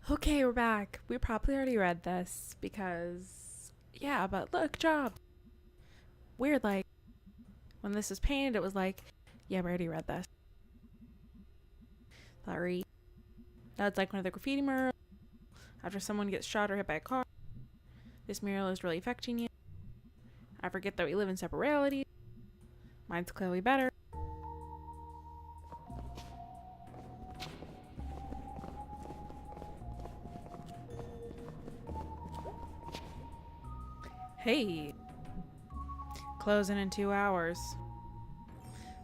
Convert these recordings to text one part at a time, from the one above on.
Okay, we're back. We probably already read this because, yeah, but look, job. Weird, like, when this was painted, it was like, yeah, we already read this. Sorry. That's like one of the graffiti murals. After someone gets shot or hit by a car, this mural is really affecting you. I forget that we live in separate realities. Mine's clearly better. Hey. Closing in 2 hours.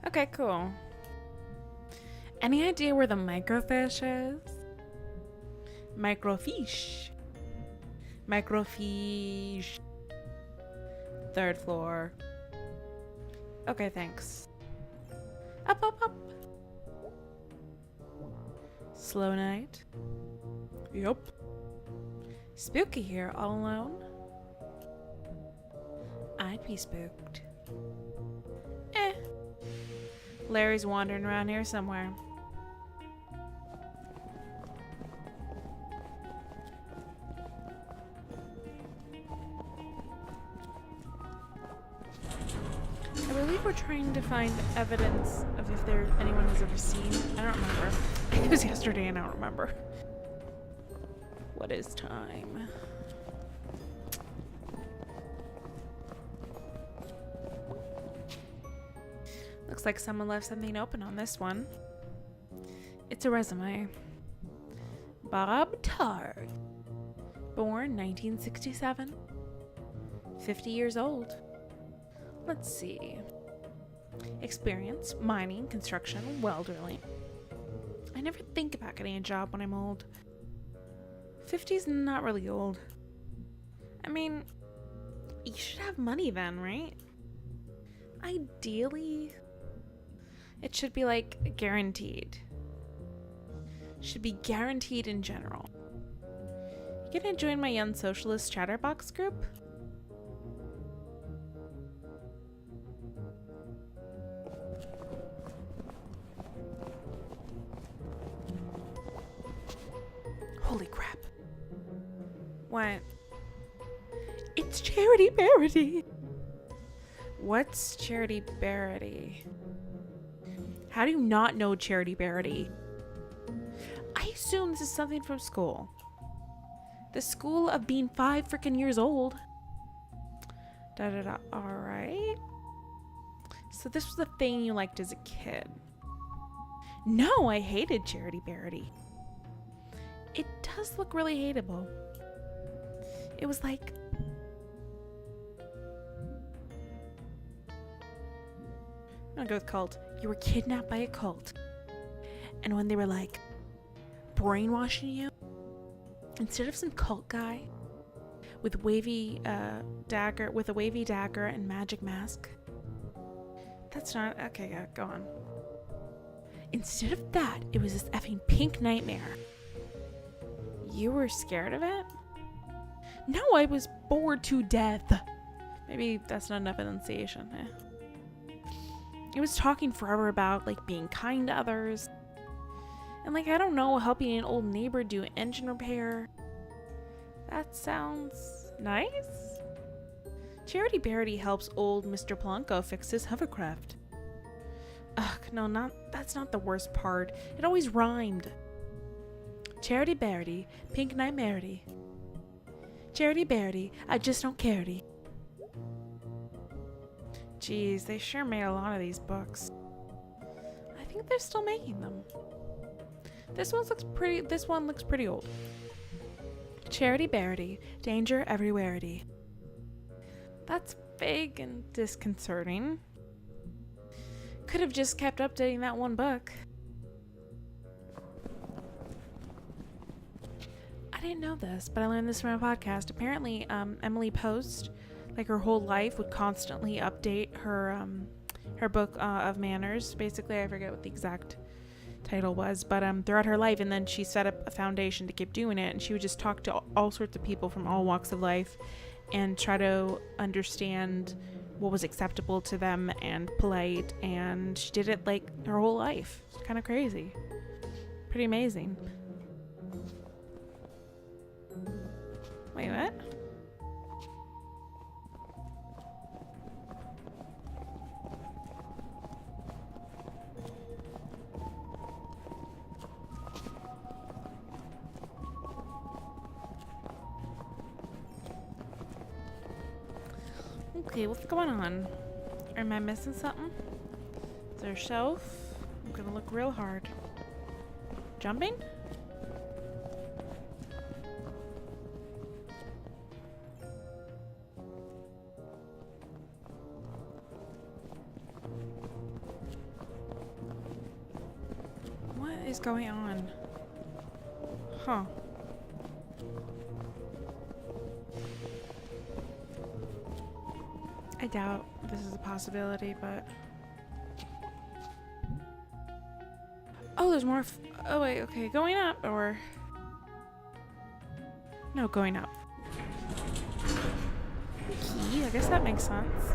Okay, cool. Any idea where the microfiche is? Microfiche. Microfiche. 3rd floor. Okay, thanks. Up, up, up. Slow night. Yup. Spooky here, all alone. I'd be spooked. Larry's wandering around here somewhere. I believe we're trying to find evidence of if anyone has ever seen. I don't remember. It was yesterday and I don't remember. What is time? Looks like someone left something open on this one. It's a resume. Bob Tard. Born 1967. 50 years old. Let's see. Experience, mining, construction, well drilling. I never think about getting a job when I'm old. 50's not really old. I mean, you should have money then, right? Ideally, it should be like guaranteed. Should be guaranteed in general. You gonna join my Young Socialist Chatterbox group? Holy crap. What? It's Charity Parody. What's Charity Parody? How do you not know Charity Parody? I assume this is something from school. The school of being 5 freaking years old. Da da da. Alright. So this was the thing you liked as a kid. No, I hated Charity Parody. It does look really hateable. It was like... I'm gonna go with cult. You were kidnapped by a cult. And when they were like brainwashing you, instead of some cult guy with wavy dagger, with a wavy dagger and magic mask. That's not... Okay, yeah, go on. Instead of that, it was this effing pink nightmare. You were scared of it? No, I was bored to death. Maybe that's not enough enunciation. It was talking forever about like being kind to others. And like, I don't know, helping an old neighbor do engine repair. That sounds nice. Charity Parody helps old Mr. Blanco fix his hovercraft. Ugh, no, that's not the worst part. It always rhymed. Charity Parody, Pink Nightmarity. Charity Parody, I just don't carety. Jeez, they sure made a lot of these books. I think they're still making them. This one looks pretty old. Charity Parody, Danger Everywhere-ity. That's vague and disconcerting. Could have just kept updating that one book. I didn't know this, but I learned this from a podcast. Apparently, Emily Post, like her whole life, would constantly update her book of manners. Basically, I forget what the exact title was, but throughout her life, and then she set up a foundation to keep doing it, and she would just talk to all sorts of people from all walks of life and try to understand what was acceptable to them and polite, and she did it like her whole life. It's kind of crazy. Pretty amazing. Wait, what? Okay, what's going on? Am I missing something? Is there a shelf? I'm gonna look real hard. Jumping? What is going on? Huh. I doubt this is a possibility, but... Oh, there's more oh, wait, okay. Going up, or... No, going up. Key? I guess that makes sense.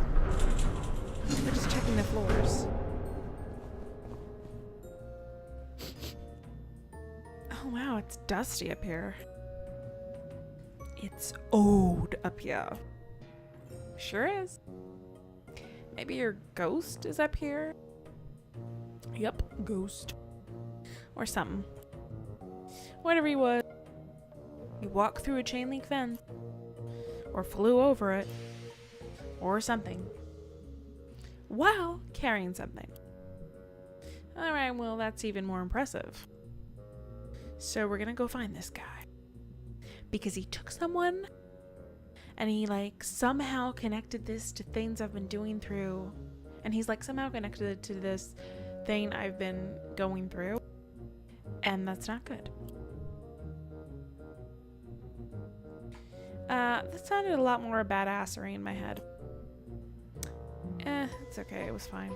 We're just checking the floors. Oh, wow, it's dusty up here. It's old up here. Sure is. Maybe your ghost is up here? Yep, ghost. Or something. Whatever he was. He walked through a chain link fence. Or flew over it. Or something. While carrying something. Alright, well, that's even more impressive. So we're gonna go find this guy. Because he took someone and he like somehow connected this to things I've been doing through, and he's like somehow connected to this thing I've been going through, and that's not good. That sounded a lot more badassery in my head. It's okay, it was fine.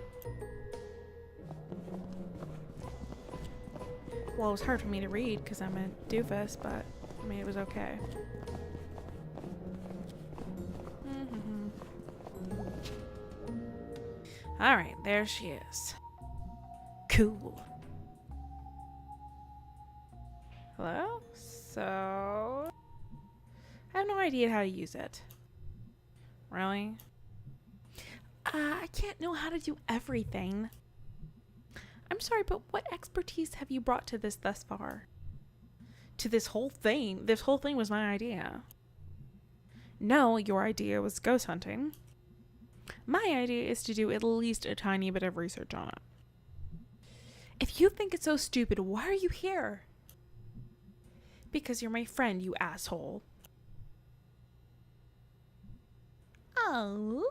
Well, it was hard for me to read because I'm a doofus, but I mean, it was okay. Alright, there she is. Cool. Hello? So... I have no idea how to use it. Really? I can't know how to do everything. I'm sorry, but what expertise have you brought to this thus far? To this whole thing? This whole thing was my idea. No, your idea was ghost hunting. My idea is to do at least a tiny bit of research on it. If you think it's so stupid, why are you here? Because you're my friend, you asshole. Oh.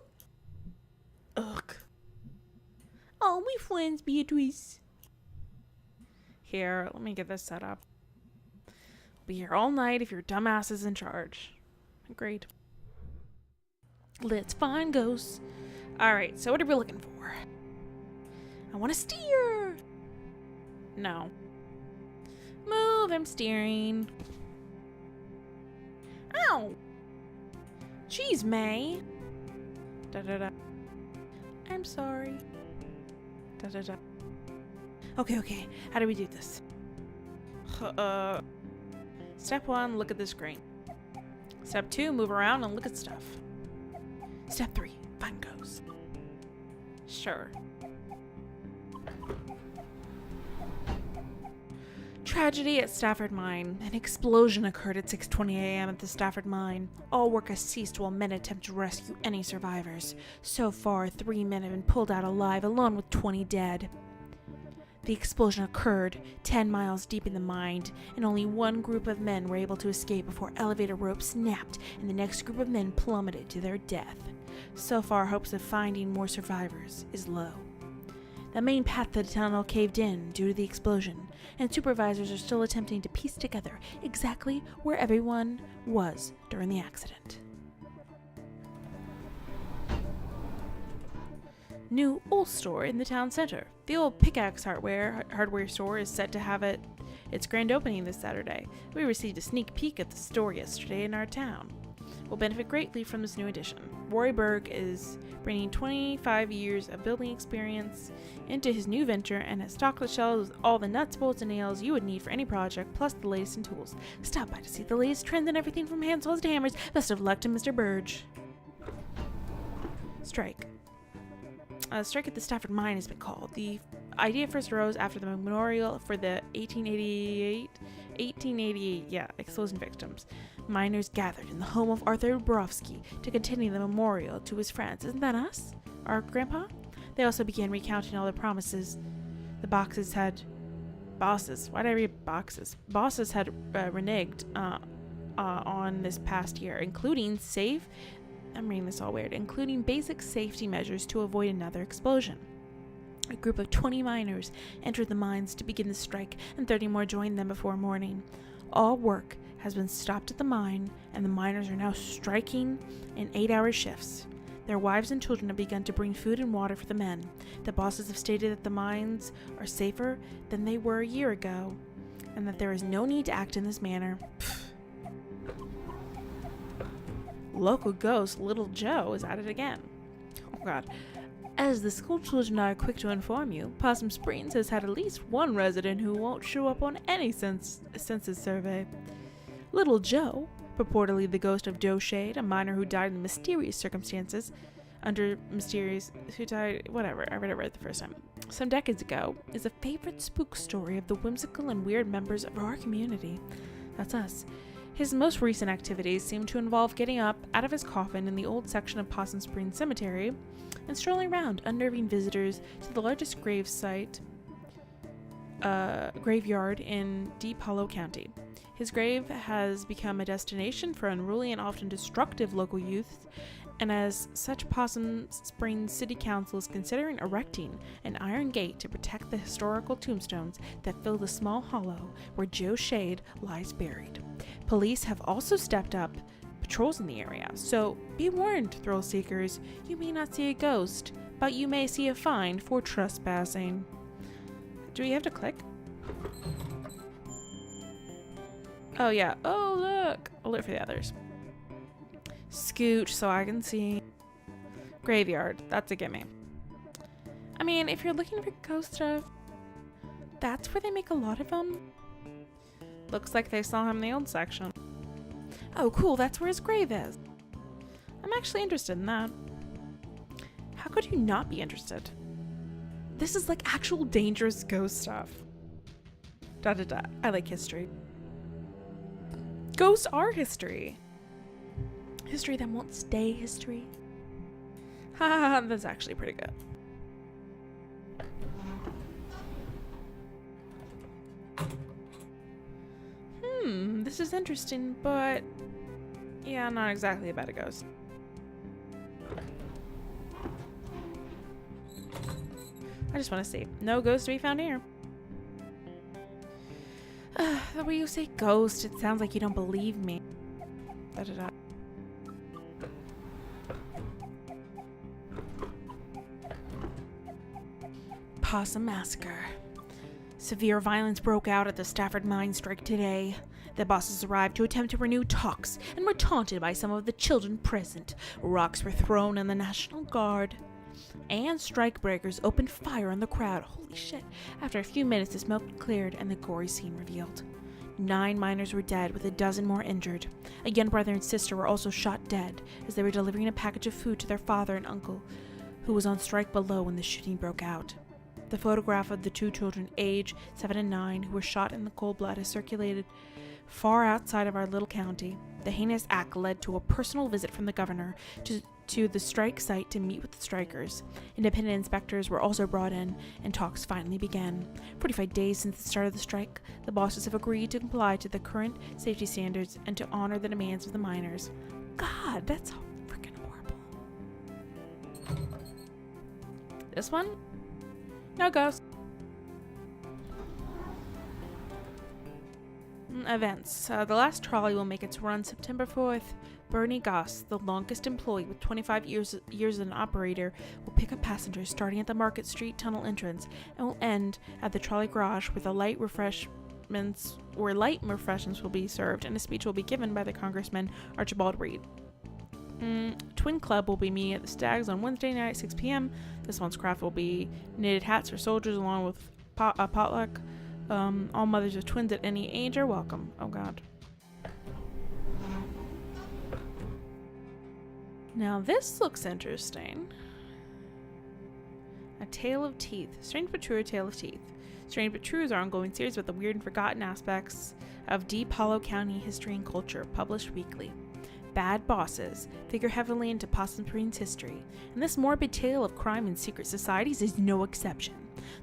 Ugh. Oh, we friends, Beatrice. Here, let me get this set up. I'll be here all night if your dumbass is in charge. Agreed. Let's find ghosts. Alright, so what are we looking for? I want to steer. No. Move, I'm steering. Ow! Jeez, May. Da-da-da. I'm sorry. Da-da-da. Okay. How do we do this? Step 1, look at the screen. Step 2, move around and look at stuff. Step 3, find ghosts. Sure. Tragedy at Stafford Mine. An explosion occurred at 6:20 a.m. at the Stafford Mine. All work has ceased while men attempt to rescue any survivors. So far, 3 men have been pulled out alive, along with 20 dead. The explosion occurred 10 miles deep in the mine, and only one group of men were able to escape before elevator ropes snapped and the next group of men plummeted to their death. So far, hopes of finding more survivors is low. The main path to the tunnel caved in due to the explosion, and supervisors are still attempting to piece together exactly where everyone was during the accident. New old store in the town center. The old Pickaxe hardware store is set to have its grand opening this Saturday. We received a sneak peek at the store yesterday in our town. will benefit greatly from this new addition. Roy Berg is bringing 25 years of building experience into his new venture and has stocked the shelves with all the nuts, bolts, and nails you would need for any project, plus the latest in tools. Stop by to see the latest trends and everything from handsaws to hammers. Best of luck to Mr. Burge. Strike. Strike at the Stafford Mine has been called. The idea first arose after the memorial for the 1888 explosion victims. Miners gathered in the home of Arthur Borowski to continue the memorial to his friends. Isn't that us? Our grandpa? They also began recounting all the promises the bosses had reneged on this past year, including including basic safety measures to avoid another explosion. A group of 20 miners entered the mines to begin the strike, and 30 more joined them before morning. All work has been stopped at the mine, and the miners are now striking in 8-hour shifts. Their wives and children have begun to bring food and water for the men. The bosses have stated that the mines are safer than they were a year ago, and that there is no need to act in this manner. Local ghost Little Joe is at it again. Oh god. As the school children are quick to inform you, Possum Springs has had at least one resident who won't show up on any census survey. Little Joe, purportedly the ghost of Joe Shade, a miner who died in mysterious circumstances, I read it the first time, some decades ago, is a favorite spook story of the whimsical and weird members of our community. That's us. His most recent activities seem to involve getting up out of his coffin in the old section of Possum Springs Cemetery and strolling around, unnerving visitors to the largest graveyard in Deep Hollow County. His grave has become a destination for unruly and often destructive local youth, and as such, Possum Springs City Council is considering erecting an iron gate to protect the historical tombstones that fill the small hollow where Joe Shade lies buried. Police have also stepped up patrols in the area, so be warned, thrill seekers. You may not see a ghost, but you may see a fine for trespassing. Do we have to click? Oh yeah. Oh look! I'll look for the others. Scooch so I can see. Graveyard. That's a gimme. I mean, if you're looking for ghost stuff, that's where they make a lot of them. Looks like they saw him in the old section. Oh cool, that's where his grave is. I'm actually interested in that. How could you not be interested? This is like actual dangerous ghost stuff. I like history. Ghosts are history. History that won't stay history. Haha, that's actually pretty good. This is interesting, but yeah, not exactly about a ghost. I just want to see. No ghost to be found here. The way you say ghost, it sounds like you don't believe me. Possum Massacre. Severe violence broke out at the Stafford mine strike today. The bosses arrived to attempt to renew talks and were taunted by some of the children present. Rocks were thrown and the National Guard and strikebreakers opened fire on the crowd. Holy shit. After a few minutes, the smoke cleared and the gory scene revealed. 9 miners were dead, with a dozen more injured. A young brother and sister were also shot dead as they were delivering a package of food to their father and uncle, who was on strike below when the shooting broke out. The photograph of the 2 children, aged 7 and 9, who were shot in the cold blood has circulated far outside of our little county. The heinous act led to a personal visit from the governor to the strike site to meet with the strikers. Independent inspectors were also brought in, and talks finally began. 45 days since the start of the strike, the bosses have agreed to comply to the current safety standards and to honor the demands of the miners. God, that's freaking horrible. This one? No ghost. Events. The last trolley will make its run September 4th. Bernie Goss, the longest employee with 25 years as an operator, will pick up passengers starting at the Market Street tunnel entrance and will end at the trolley garage with a light light refreshments will be served, and a speech will be given by the Congressman Archibald Reed. Twin Club will be meeting at the Stags on Wednesday night at 6 p.m. This month's craft will be knitted hats for soldiers along with a potluck. All mothers of twins at any age are welcome. Oh god. Now this looks interesting. A Tale of Teeth. Strange but True, A Tale of Teeth. Strange but True is our ongoing series about the weird and forgotten aspects of Deep Hollow County history and culture, published weekly. Bad bosses figure heavily into Possum Springs history, and this morbid tale of crime and secret societies is no exception.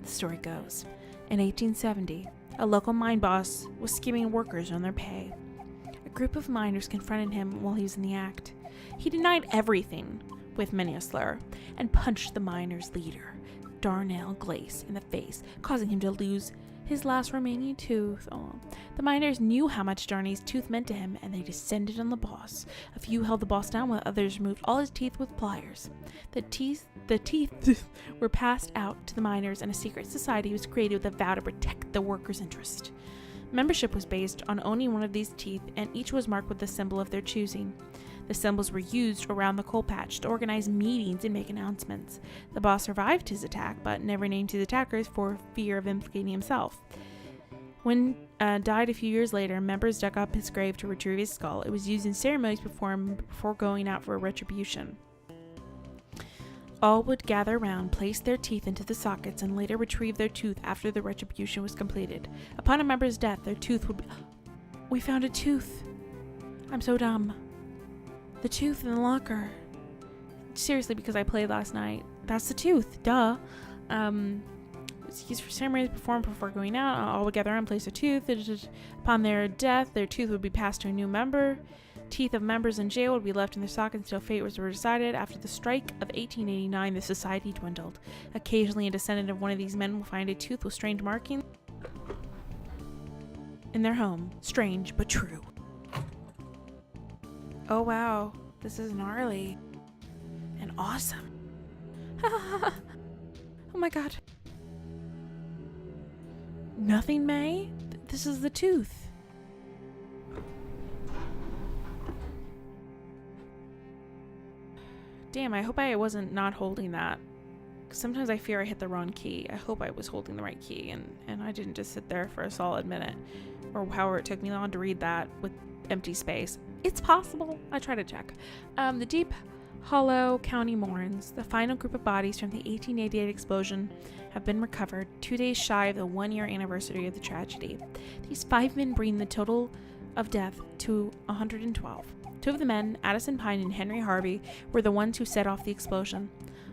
The story goes, in 1870, a local mine boss was skimming workers on their pay. A group of miners confronted him while he was in the act. He denied everything, with many a slur, and punched the miners' leader, Darnell Glace, in the face, causing him to lose his last remaining tooth. Oh. The miners knew how much Darnay's tooth meant to him, and they descended on the boss. A few held the boss down while others removed all his teeth with pliers. The teeth were passed out to the miners, and a secret society was created with a vow to protect the workers' interest. Membership was based on owning one of these teeth, and each was marked with the symbol of their choosing. The symbols were used around the coal patch to organize meetings and make announcements. The boss survived his attack, but never named his attackers for fear of implicating himself. When died a few years later, members dug up his grave to retrieve his skull. It was used in ceremonies performed before going out for a retribution. All would gather around, place their teeth into the sockets, and later retrieve their tooth after the retribution was completed. Upon a member's death, their tooth would be... We found a tooth! I'm so dumb. The tooth in the locker. Seriously, because I played last night. That's the tooth. Duh. It's used for ceremonies performed before going out. All would gather around, place their tooth. Upon their death, their tooth would be passed to a new member. Teeth of members in jail would be left in their sockets until fate was decided. After the strike of 1889, the society dwindled. Occasionally, a descendant of one of these men will find a tooth with strange markings in their home. Strange but true. Oh wow, this is gnarly and awesome. Oh my god. Nothing, May? This is the tooth. Damn, I hope I wasn't not holding that. 'Cause sometimes I fear I hit the wrong key. I hope I was holding the right key and I didn't just sit there for a solid minute. Or however it took me long to read that with empty space. It's possible. I try to check. The Deep Hollow County mourns. The final group of bodies from the 1888 explosion have been recovered, 2 days shy of the 1-year anniversary of the tragedy. These 5 men bring the total of death to 112. 2 of the men, Addison Pine and Henry Harvey, were the ones who set off the explosion.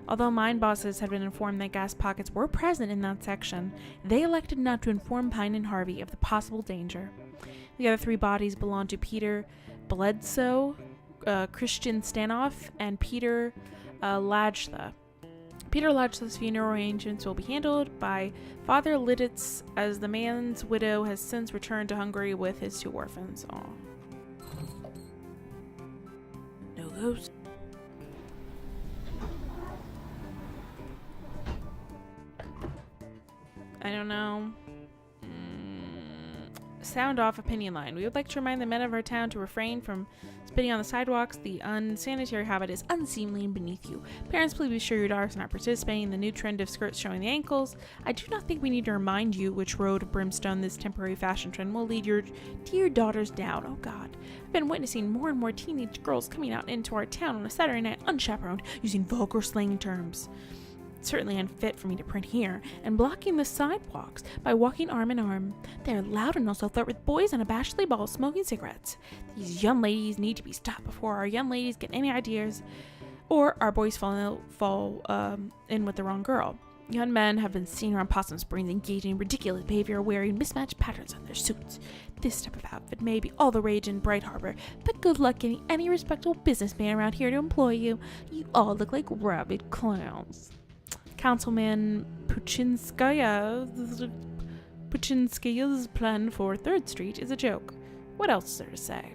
Although mine bosses had been informed that gas pockets were present in that section, they elected not to inform Pine and Harvey of the possible danger. The other 3 bodies belonged to Peter Bledsoe, Christian Stanoff, and Peter Lajtha. Peter Lajtha's funeral arrangements will be handled by Father Liditz, as the man's widow has since returned to Hungary with his 2 orphans. Aww. No ghost. I don't know. Sound off opinion line. We would like to remind the men of our town to refrain from spitting on the sidewalks. The unsanitary habit is unseemly and beneath you. Parents, please be sure your daughters are not participating in the new trend of skirts showing the ankles. I do not think we need to remind you which road of brimstone this temporary fashion trend will lead your dear daughters down. Oh God. I've been witnessing more and more teenage girls coming out into our town on a Saturday night unchaperoned, using vulgar slang terms. Certainly unfit for me to print here, and blocking the sidewalks by walking arm in arm. They are loud and also flirt with boys unabashedly while smoking cigarettes. These young ladies need to be stopped before our young ladies get any ideas, or our boys fall in with the wrong girl. Young men have been seen around Possum Springs engaging in ridiculous behavior, wearing mismatched patterns on their suits. This type of outfit may be all the rage in Bright Harbor, but good luck getting any respectable businessman around here to employ you. You all look like rabid clowns. Councilman Puchinskaya's plan for 3rd Street is a joke. What else is there to say?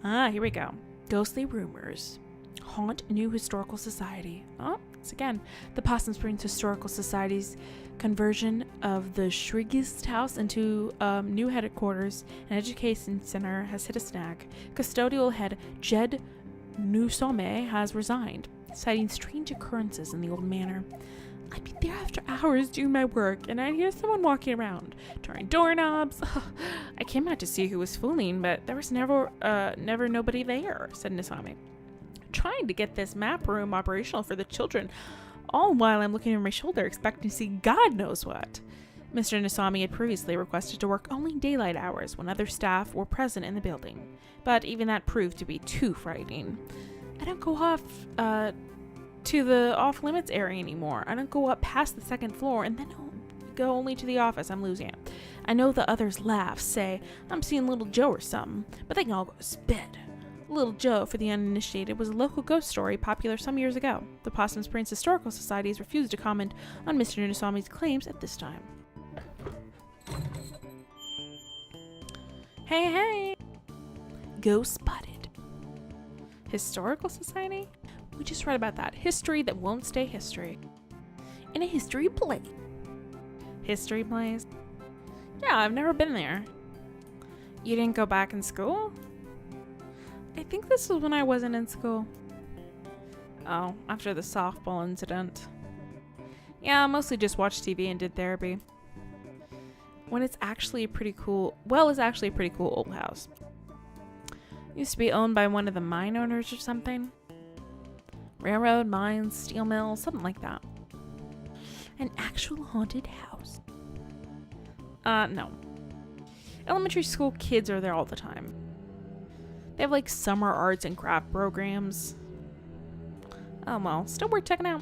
Here we go. Ghostly rumors haunt new historical society. Oh, once again. The Possum Springs Historical Society's conversion of the Shrigist House into new headquarters and education center has hit a snag. Custodial head Jed Nusome has resigned, citing strange occurrences in the old manor. I'd be there after hours doing my work, and I'd hear someone walking around, turning doorknobs. I came out to see who was fooling, but there was never nobody there, said Nisami. Trying to get this map room operational for the children, all while I'm looking over my shoulder, expecting to see God knows what. Mr. Nisami had previously requested to work only daylight hours when other staff were present in the building, but even that proved to be too frightening. I don't go off, to the off-limits area anymore. I don't go up past the second floor and then go only to the office. I'm losing it. I know the others laugh, say I'm seeing Little Joe or something, but they can all go to spit. Little Joe, for the uninitiated, was a local ghost story popular some years ago. The Possum Springs Historical Society has refused to comment on Mr. Nisami's claims at this time. Hey! Ghost spotted. Historical Society? We just read about that. History that won't stay history. In a history play. History plays? Yeah, I've never been there. You didn't go back in school? I think this was when I wasn't in school. Oh, after the softball incident. Yeah, I mostly just watched TV and did therapy. When it's actually a pretty cool, it's actually a pretty cool old house. Used to be owned by one of the mine owners or something. Railroad, mines, steel mills, something like that. An actual haunted house. No. Elementary school kids are there all the time. They have like summer arts and craft programs. Oh well, still worth checking out.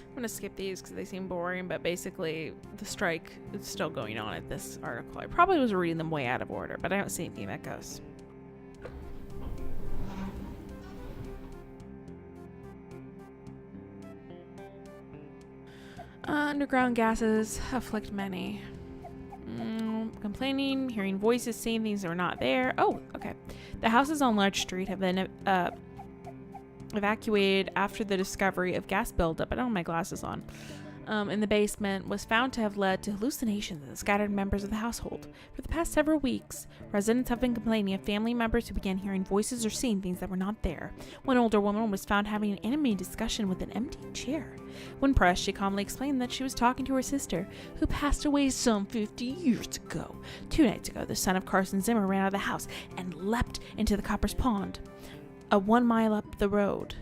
I'm gonna skip these because they seem boring, but basically the strike is still going on at this article. I probably was reading them way out of order, but I don't see anything that goes. Underground gases afflict many. Complaining, hearing voices, seeing things that are not there. Oh, okay. The houses on Large Street have been evacuated after the discovery of gas buildup. I don't have my glasses on. In the basement was found to have led to hallucinations in scattered members of the household. For the past several weeks, residents have been complaining of family members who began hearing voices or seeing things that were not there. One older woman was found having an animated discussion with an empty chair. When pressed, she calmly explained that she was talking to her sister, who passed away some 50 years ago. 2 nights ago, the son of Carson Zimmer ran out of the house and leapt into the Copper's Pond, 1 mile up the road.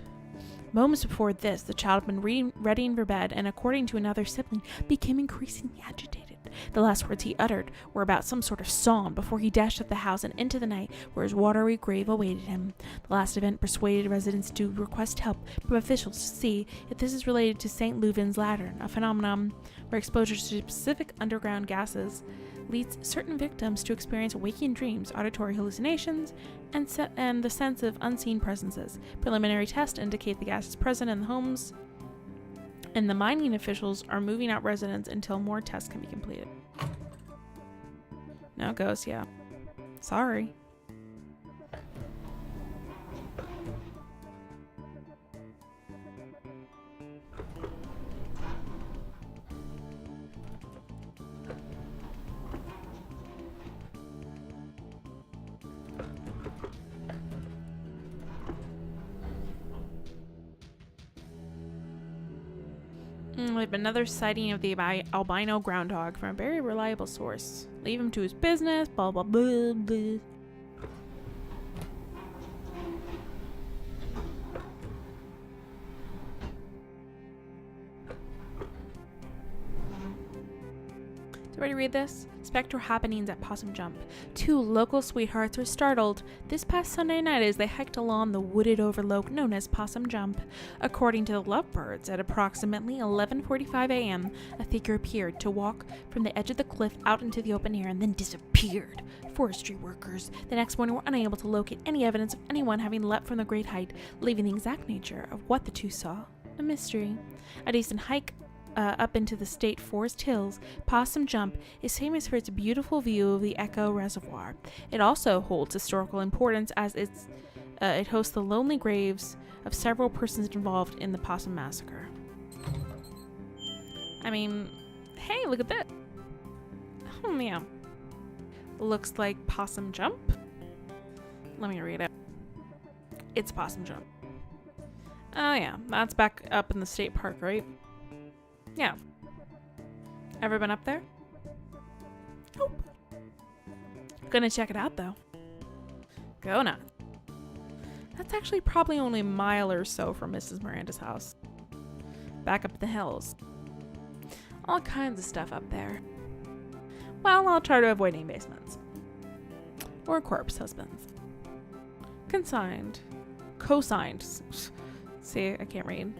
Moments before this, the child had been readying for bed and, according to another sibling, became increasingly agitated. The last words he uttered were about some sort of song before he dashed out the house and into the night where his watery grave awaited him. The last event persuaded residents to request help from officials to see if this is related to St. Leuven's Lantern, a phenomenon where exposure to specific underground gases leads certain victims to experience waking dreams, auditory hallucinations, and the sense of unseen presences. Preliminary tests indicate the gas is present in the homes, and the mining officials are moving out residents until more tests can be completed. No ghosts, yeah. Sorry. We have another sighting of the albino groundhog from a very reliable source. Leave him to his business, blah blah blah blah. Ready to read this? Spectral happenings at Possum Jump. 2 local sweethearts were startled this past Sunday night as they hiked along the wooded overlook known as Possum Jump. According to the Lovebirds, at approximately 11:45 a.m., a figure appeared to walk from the edge of the cliff out into the open air and then disappeared. Forestry workers the next morning were unable to locate any evidence of anyone having leapt from the great height, leaving the exact nature of what the two saw a mystery. A decent hike up into the state forest hills, Possum Jump is famous for its beautiful view of the Echo Reservoir. It also holds historical importance as it hosts the lonely graves of several persons involved in the Possum Massacre. I mean, hey, look at that. Oh, yeah. Looks like Possum Jump. Let me read it. It's Possum Jump. Oh, yeah. That's back up in the state park, right? Yeah. Ever been up there? Nope. Gonna check it out, though. Go nuts. That's actually probably only a mile or so from Mrs. Miranda's house. Back up the hills. All kinds of stuff up there. Well, I'll try to avoid any basements. Or corpse husbands. Consigned. Co-signed. See, I can't read.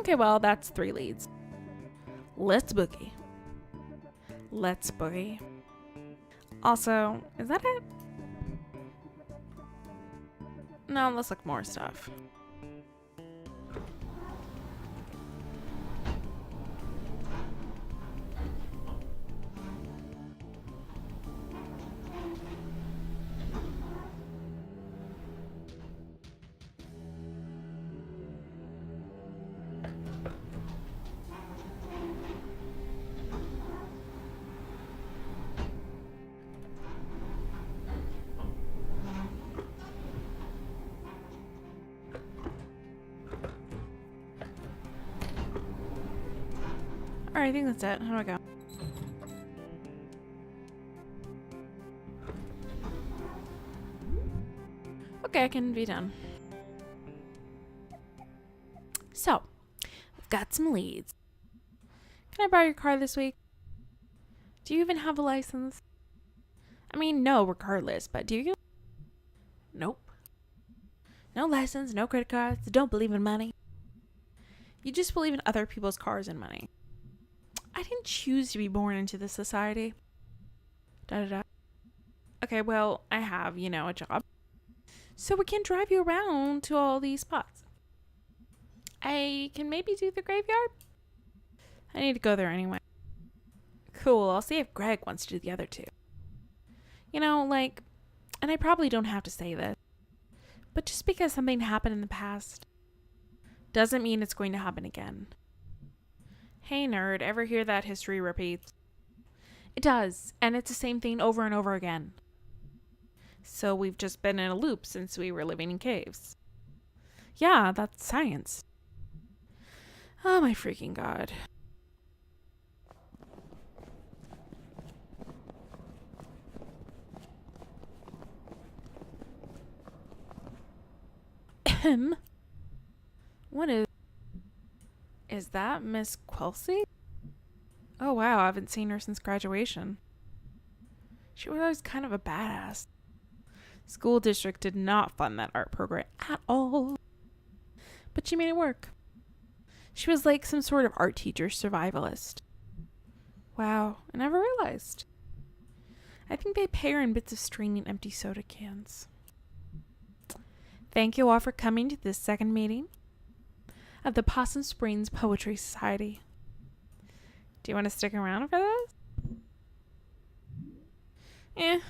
Okay, well, that's 3 leads. Let's boogie. Let's boogie. Also, is that it? No, let's look more stuff. Alright, I think that's it. How do I go? Okay, I can be done. So, I've got some leads. Can I borrow your car this week? Do you even have a license? I mean, no, regardless, but do you? Nope. No license, no credit cards, don't believe in money. You just believe in other people's cars and money. I didn't choose to be born into this society. Da-da-da. Okay, well, I have, a job. So we can drive you around to all these spots. I can maybe do the graveyard? I need to go there anyway. Cool, I'll see if Greg wants to do the other 2. And I probably don't have to say this, but just because something happened in the past doesn't mean it's going to happen again. Hey nerd, ever hear that history repeats? It does, and it's the same thing over and over again. So we've just been in a loop since we were living in caves. Yeah, that's science. Oh my freaking god. What is that Miss Quelcy? Oh wow, I haven't seen her since graduation. She was always kind of a badass. School district did not fund that art program at all. But she made it work. She was like some sort of art teacher survivalist. Wow, I never realized. I think they pay her in bits of string and empty soda cans. Thank you all for coming to this second meeting of the Possum Springs Poetry Society. Do you want to stick around for this?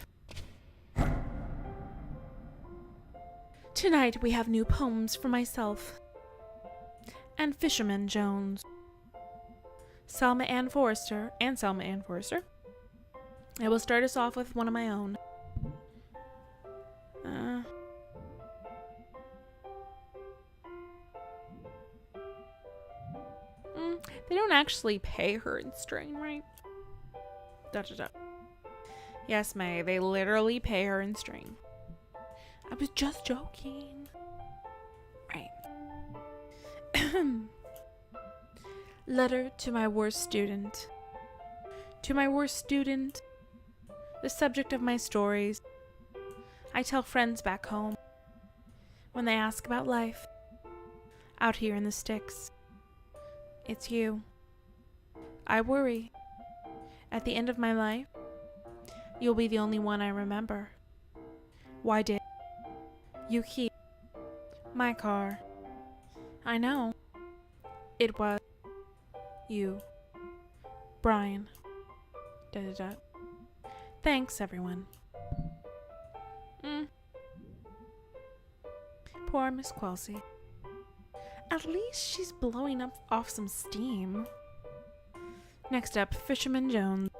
Tonight we have new poems for myself and Fisherman Jones. Selma Ann Forrester. I will start us off with one of my own. They don't actually pay her in string, right? Yes, May, they literally pay her in string. I was just joking. Right. Letter to my worst student. To my worst student, the subject of my stories, I tell friends back home when they ask about life out here in the sticks. It's you. I worry. At the end of my life, you'll be the only one I remember. Why did you keep my car? I know. It was You. Brian. Da da da. Thanks, everyone. Poor Miss Quilsey. At least she's blowing up off some steam. Next up, Fisherman Jones.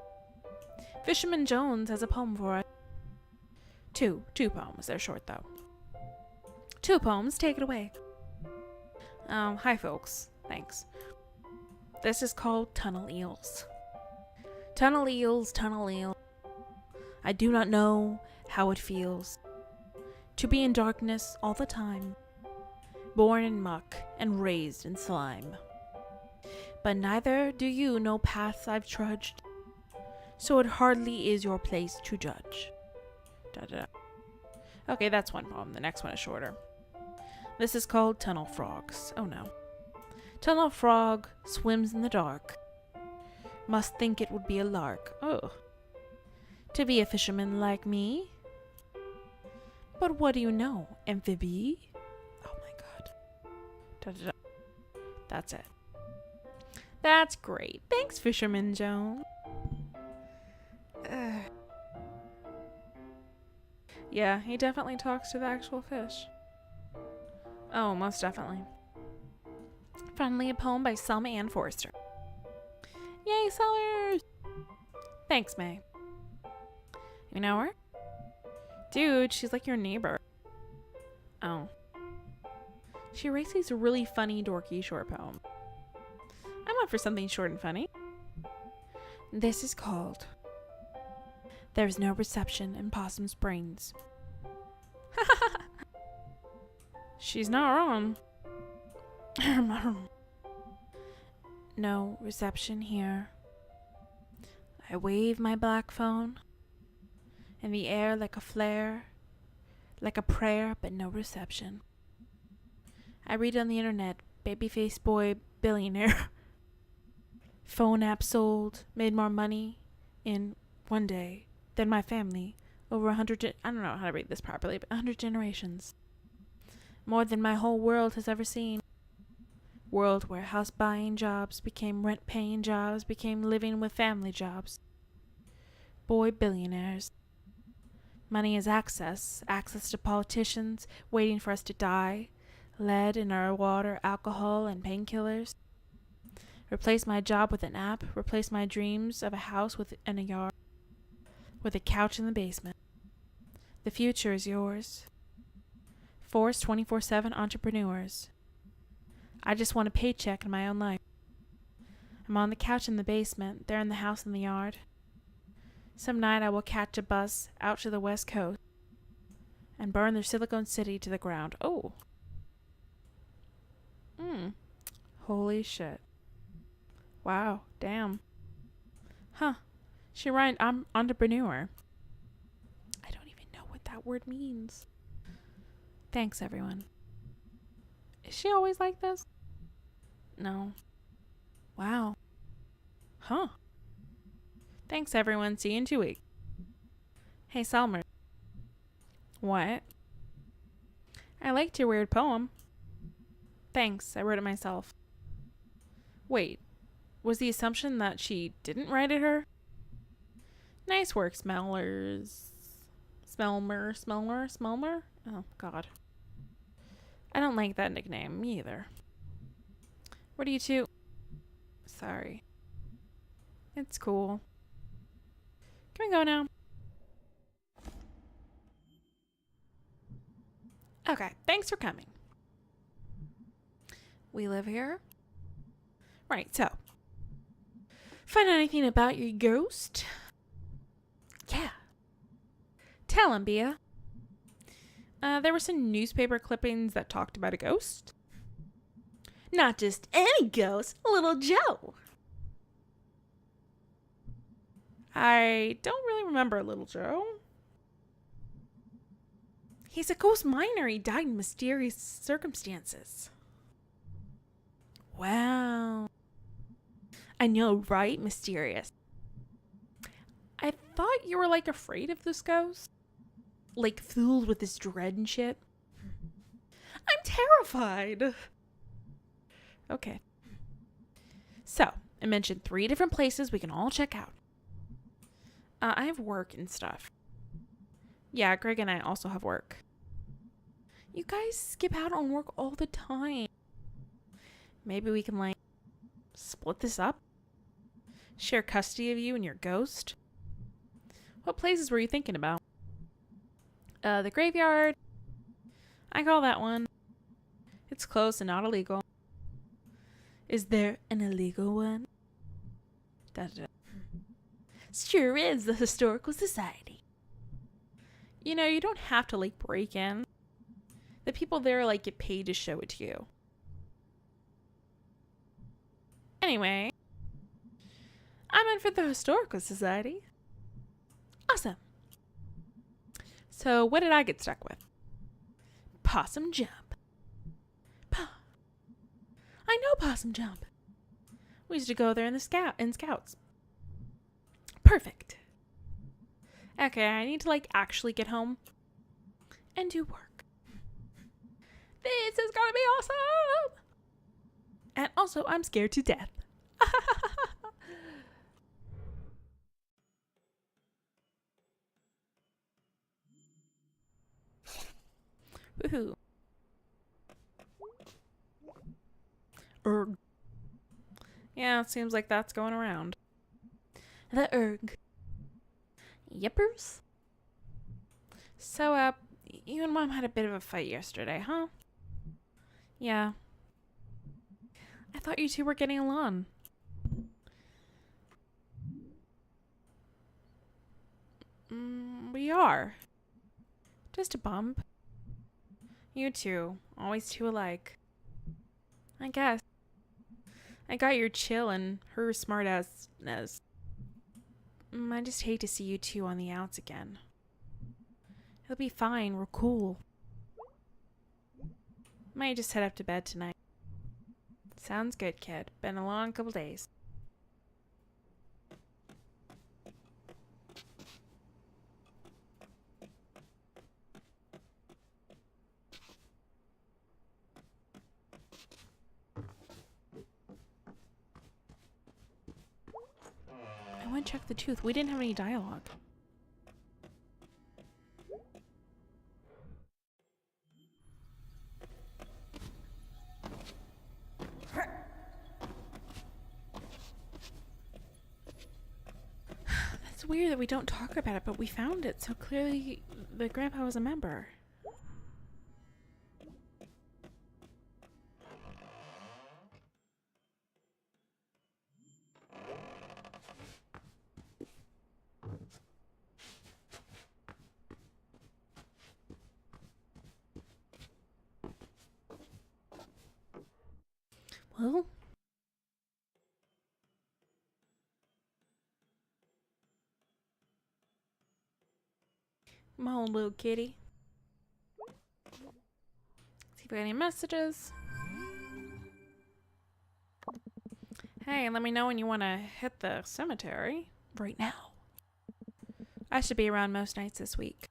Fisherman Jones has a poem for us. Two poems. They're short, though. 2 poems. Take it away. Hi, folks. Thanks. This is called Tunnel Eels. Tunnel eels, tunnel eels. I do not know how it feels to be in darkness all the time, born in muck and raised in slime. But neither do you know paths I've trudged, so it hardly is your place to judge. Da, da, da. Okay, that's one poem. The next one is shorter. This is called Tunnel Frogs. Oh no. Tunnel frog swims in the dark. Must think it would be a lark. Oh. To be a fisherman like me. But what do you know, amphibie? Oh my god. Da, da, da. That's it. That's great. Thanks, Fisherman Jones. Yeah, he definitely talks to the actual fish. Oh, most definitely. Finally, a poem by Selma Ann Forrester. Yay, Sellers! Thanks, May. You know her? Dude, she's like your neighbor. Oh. She writes these really funny, dorky short poems. I'm up for something short and funny. This is called There's No Reception in Possum's Brains. She's not wrong. No reception here. I wave my black phone in the air like a flare, like a prayer, but no reception. I read on the internet, babyface boy billionaire. Phone app sold, made more money in one day than my family over 100, I don't know how to read this properly, but 100 generations. More than my whole world has ever seen. World where house buying jobs became rent paying jobs, became living with family jobs. Boy billionaires. Money is access to politicians waiting for us to die, lead in our water, alcohol, and painkillers. Replace my job with an app, replace my dreams of a house and a yard, with a couch in the basement. The future is yours. Force 24/7 entrepreneurs. I just want a paycheck in my own life. I'm on the couch in the basement, they're in the house in the yard. Some night I will catch a bus out to the west coast and burn their Silicon City to the ground. Oh. Holy shit. Wow, damn. Huh. She rhymed entrepreneur. I don't even know what that word means. Thanks, everyone. Is she always like this? No. Wow. Huh. Thanks, everyone. See you in 2 weeks. Hey, Selmer. What? I liked your weird poem. Thanks. I wrote it myself. Wait. Was the assumption that she didn't write it her? Nice work, Smellers. Smelmer? Oh, God. I don't like that nickname, me either. What are you two? Sorry. It's cool. Can we go now? Okay, thanks for coming. We live here? Right, so. Find out anything about your ghost? Yeah. Tell him, Bea. There were some newspaper clippings that talked about a ghost. Not just any ghost, Little Joe. I don't really remember Little Joe. He's a ghost miner. He died in mysterious circumstances. Wow. I know, right? Mysterious. I thought you were, like, afraid of this ghost. Like, filled with this dread and shit. I'm terrified. Okay. So, I mentioned 3 different places we can all check out. I have work and stuff. Yeah, Greg and I also have work. You guys skip out on work all the time. Maybe we can, like, split this up? Share custody of you and your ghost? What places were you thinking about? The graveyard. I call that one. It's close and not illegal. Is there an illegal one? Da-da-da. Sure is the Historical Society. You know, you don't have to, like, break in. The people there, like, get paid to show it to you. Anyway, I'm in for the Historical Society. Awesome. So, what did I get stuck with? Possum Jump. I know Possum Jump. We used to go there in the Scouts. Perfect. Okay, I need to, like, actually get home and do work. This is gonna be awesome! And also, I'm scared to death. Woohoo. Erg. Yeah, it seems like that's going around. The erg. Yippers. So, you and Mom had a bit of a fight yesterday, huh? Yeah. I thought you two were getting along. We are. Just a bump. You two, always two alike. I guess. I got your chill and her smart assness. I just hate to see you two on the outs again. It'll be fine, we're cool. Might just head up to bed tonight. Sounds good, kid. Been a long couple days. I went to check the tooth. We didn't have any dialogue. That's weird that we don't talk about it, but we found it, so clearly the grandpa was a member. Well, come on, little kitty. See if we got any messages. Hey, let me know when you want to hit the cemetery. Right now. I should be around most nights this week.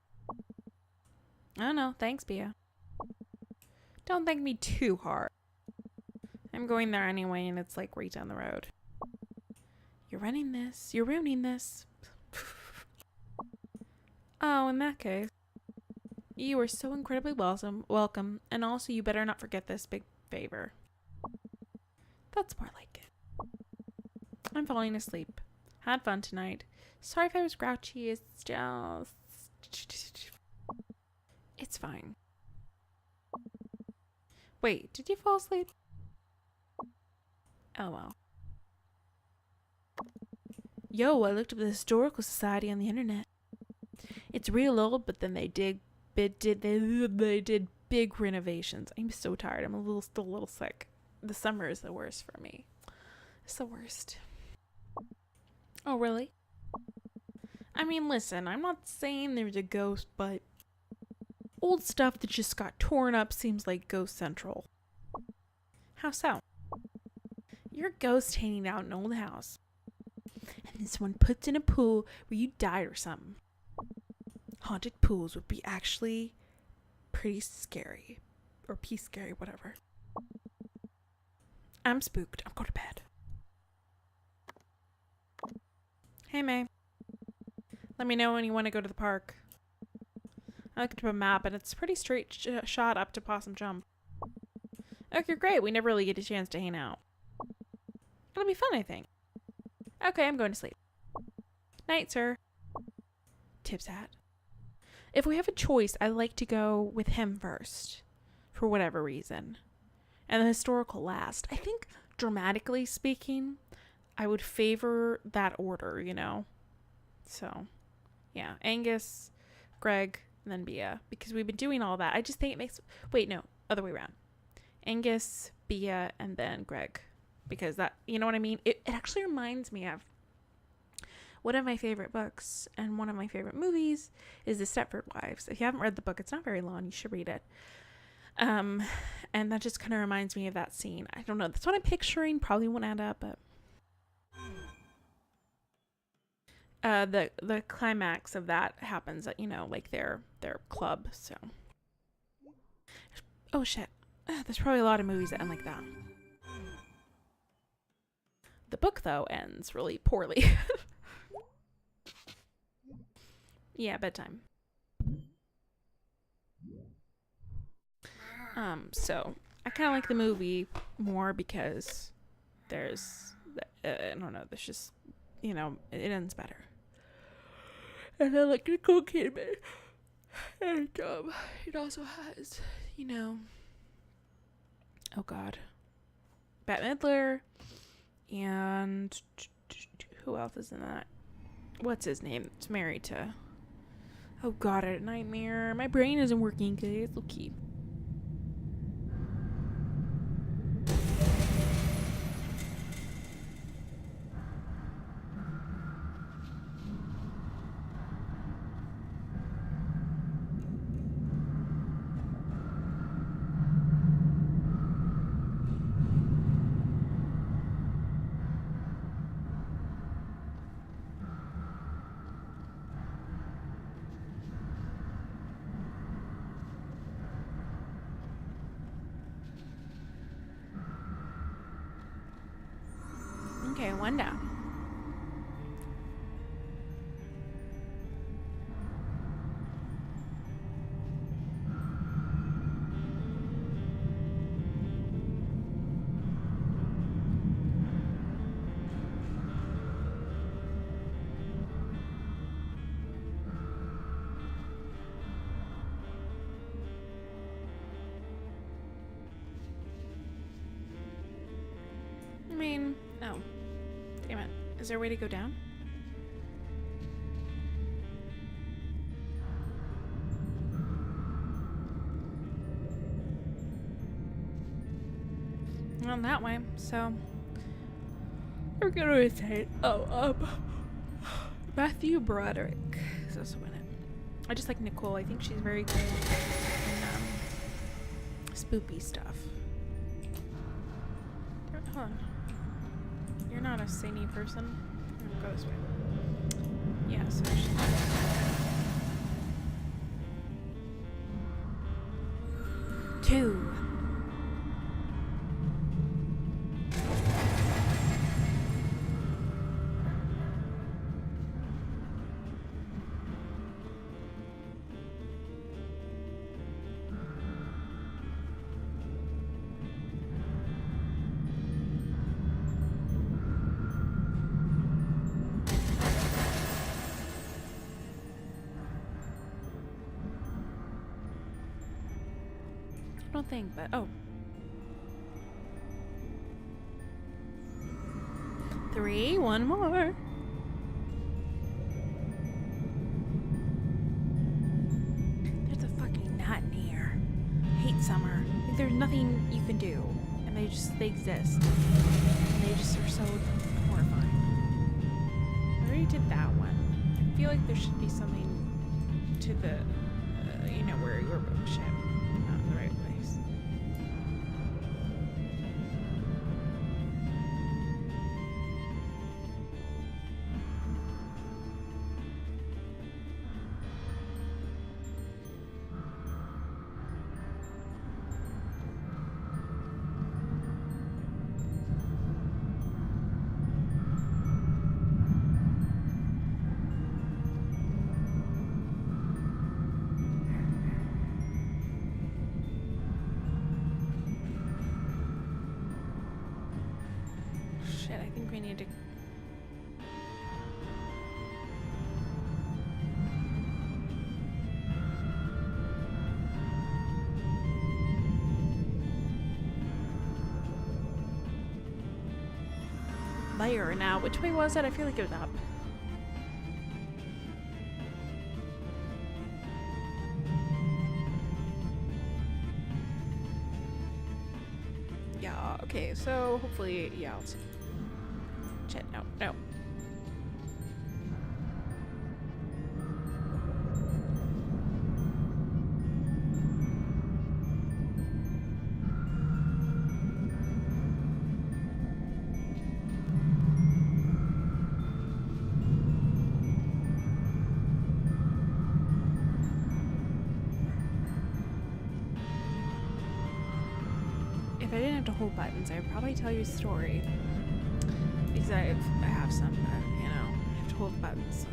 Oh no, thanks, Bia. Don't thank me too hard. I'm going there anyway, and it's like right down the road. You're running this. You're ruining this. Oh, in that case. You are so incredibly welcome, and also you better not forget this big favor. That's more like it. I'm falling asleep. Had fun tonight. Sorry if I was grouchy, it's just... It's fine. Wait, did you fall asleep? Oh well. Yo, I looked up the Historical Society on the internet. It's real old, but then they did big renovations. I'm so tired. I'm still a little sick. The summer is the worst for me. It's the worst. Oh, really? I mean, listen, I'm not saying there's a ghost, but old stuff that just got torn up seems like Ghost Central. How so? You're a ghost hanging out in an old house, and then someone puts in a pool where you died or something. Haunted pools would be actually pretty scary. Or scary, whatever. I'm spooked. I'm going to bed. Hey, May. Let me know when you want to go to the park. I looked up a map, and it's a pretty straight shot up to Possum Jump. Okay, great. We never really get a chance to hang out. It'll be fun, I think. Okay, I'm going to sleep. Night, sir. Tip's hat. If we have a choice, I like to go with him first, for whatever reason, and the historical last. I think, dramatically speaking, I would favor that order, you know? So, yeah. Angus, Greg, and then Bia, because we've been doing all that. I just think it makes... Wait, no. Other way around. Angus, Bia, and then Greg. Because that... You know what I mean? It actually reminds me of... One of my favorite books and one of my favorite movies is The Stepford Wives. If you haven't read the book, it's not very long. You should read it. And that just kind of reminds me of that scene. I don't know. That's what I'm picturing. Probably won't add up, but... the climax of that happens at, you know, like their club, so. Oh, shit. There's probably a lot of movies that end like that. The book, though, ends really poorly. Yeah, bedtime. So I kind of like the movie more because there's, I don't know, there's just, you know, it ends better. And I like Nicole Kidman. And it also has, you know, oh god, Bette Midler, and who else is in that? What's his name? It's married to, oh god, a nightmare. My brain isn't working, guys. Okay. Okay, one down. I mean, oh. Damn it. Is there a way to go down? Not that way, so we're gonna say, Matthew Broderick is also in it. I just like Nicole. I think she's very good in spoopy stuff. Hold on. You're not a saintly person. I'm gonna go this way. Yeah, so two. I don't think, but oh. 3, one more. There's a fucking nut in here. I hate summer. Like, there's nothing you can do. And they exist. And they just are so horrifying. I already did that one. I feel like there should be something to the, you know, where your ship. Not in the right place. shit, I think we need to... Layer now. Which way was it? I feel like it was up. Yeah, okay, so hopefully, yeah, I'll see. Shit, no, no. If I didn't have to hold buttons, I would probably tell you a story. Because I have some, you know, I have to hold buttons. So.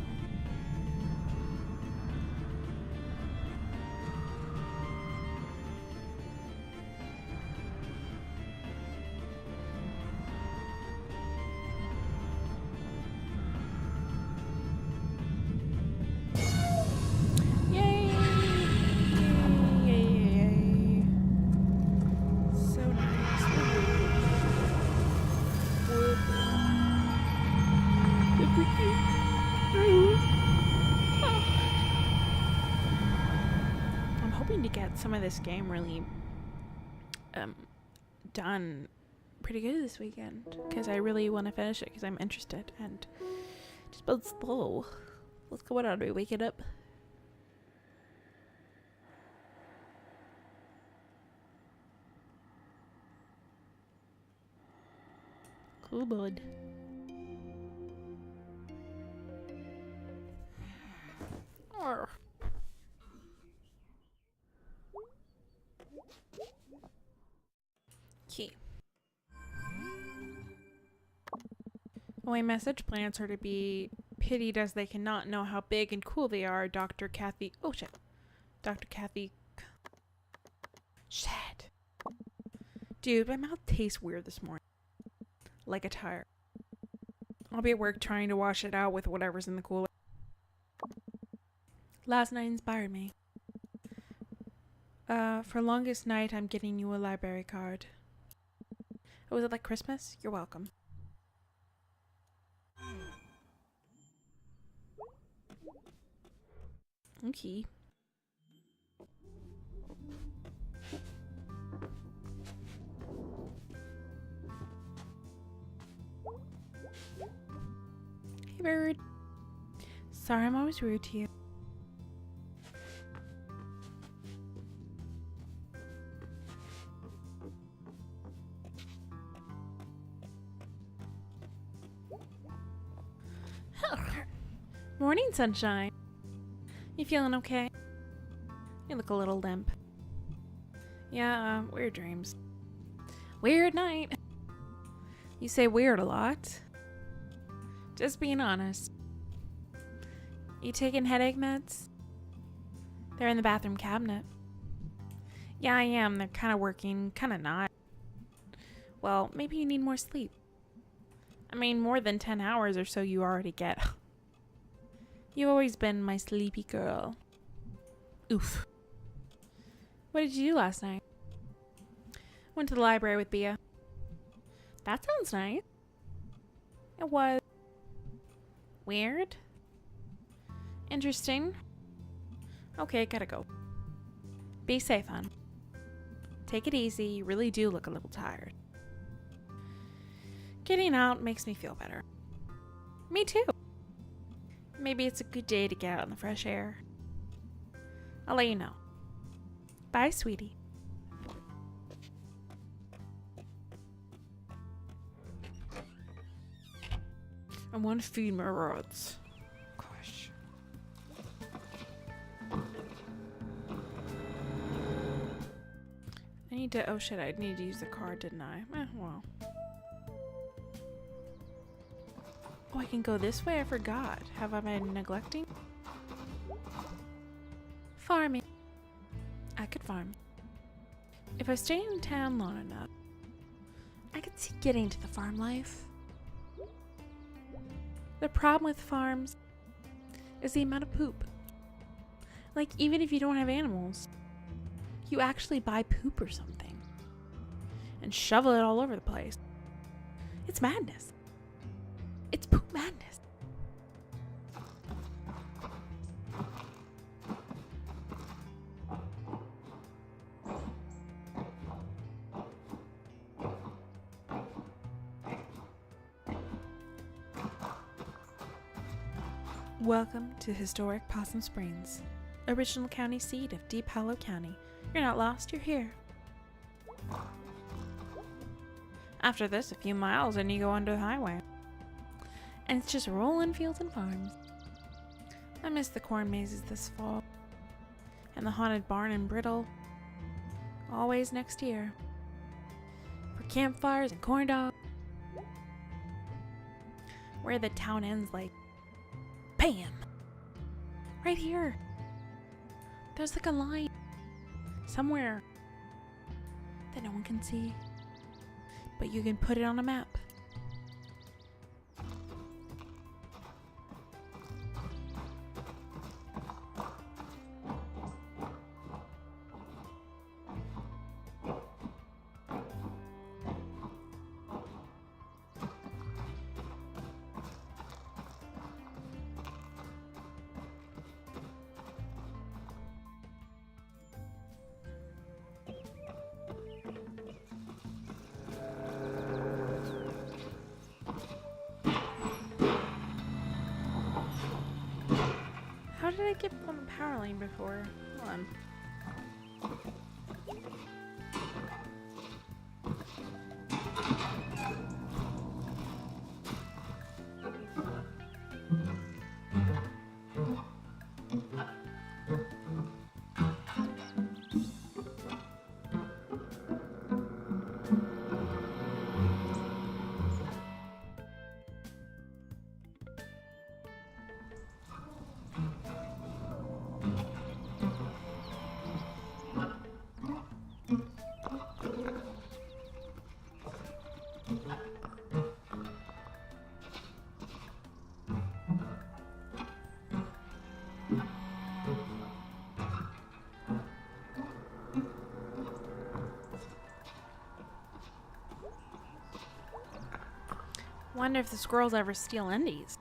To get some of this game really done pretty good this weekend, because I really want to finish it because I'm interested, and just build slow. Let's go. What are we waking up? Cool, bud. Or key. My message plants are to be pitied as they cannot know how big and cool they are, Dr. Kathy. Oh shit. Dr. Kathy. Shit. Dude, my mouth tastes weird this morning. Like a tire. I'll be at work trying to wash it out with whatever's in the cooler. Last night inspired me. For longest night, I'm getting you a library card. Oh, was it like Christmas? You're welcome. Okay. Hey, bird. Sorry I'm always rude to you. Morning, sunshine. You feeling okay? You look a little limp. Yeah, weird dreams. Weird night. You say weird a lot. Just being honest. You taking headache meds? They're in the bathroom cabinet. Yeah, I am. They're kind of working, kind of not. Well, maybe you need more sleep. I mean, more than 10 hours or so you already get. You've always been my sleepy girl. Oof. What did you do last night? Went to the library with Bea. That sounds nice. It was weird. Interesting. Okay, gotta go. Be safe, hon. Take it easy. You really do look a little tired. Getting out makes me feel better. Me too. Maybe it's a good day to get out in the fresh air. I'll let you know. Bye, sweetie. I want to feed my rats. Gosh. I need to... Oh shit, I need to use the card, didn't I? Well. Oh, I can go this way? I forgot. Have I been neglecting? Farming. I could farm. If I stay in town long enough, I could see getting to the farm life. The problem with farms is the amount of poop. Like, even if you don't have animals, you actually buy poop or something and shovel it all over the place. It's madness. It's poop madness. Welcome to historic Possum Springs, original county seat of Deep Hollow County. You're not lost, you're here. After this, a few miles and you go onto the highway. And it's just rolling fields and farms. I miss the corn mazes this fall. And the haunted barn in Brittle. Always next year. For campfires and corn dogs. Where the town ends like, bam! Right here. There's like a line somewhere that no one can see, but you can put it on a map. How did I get on the power line before? Hold on. Wonder if the squirrels ever steal undies.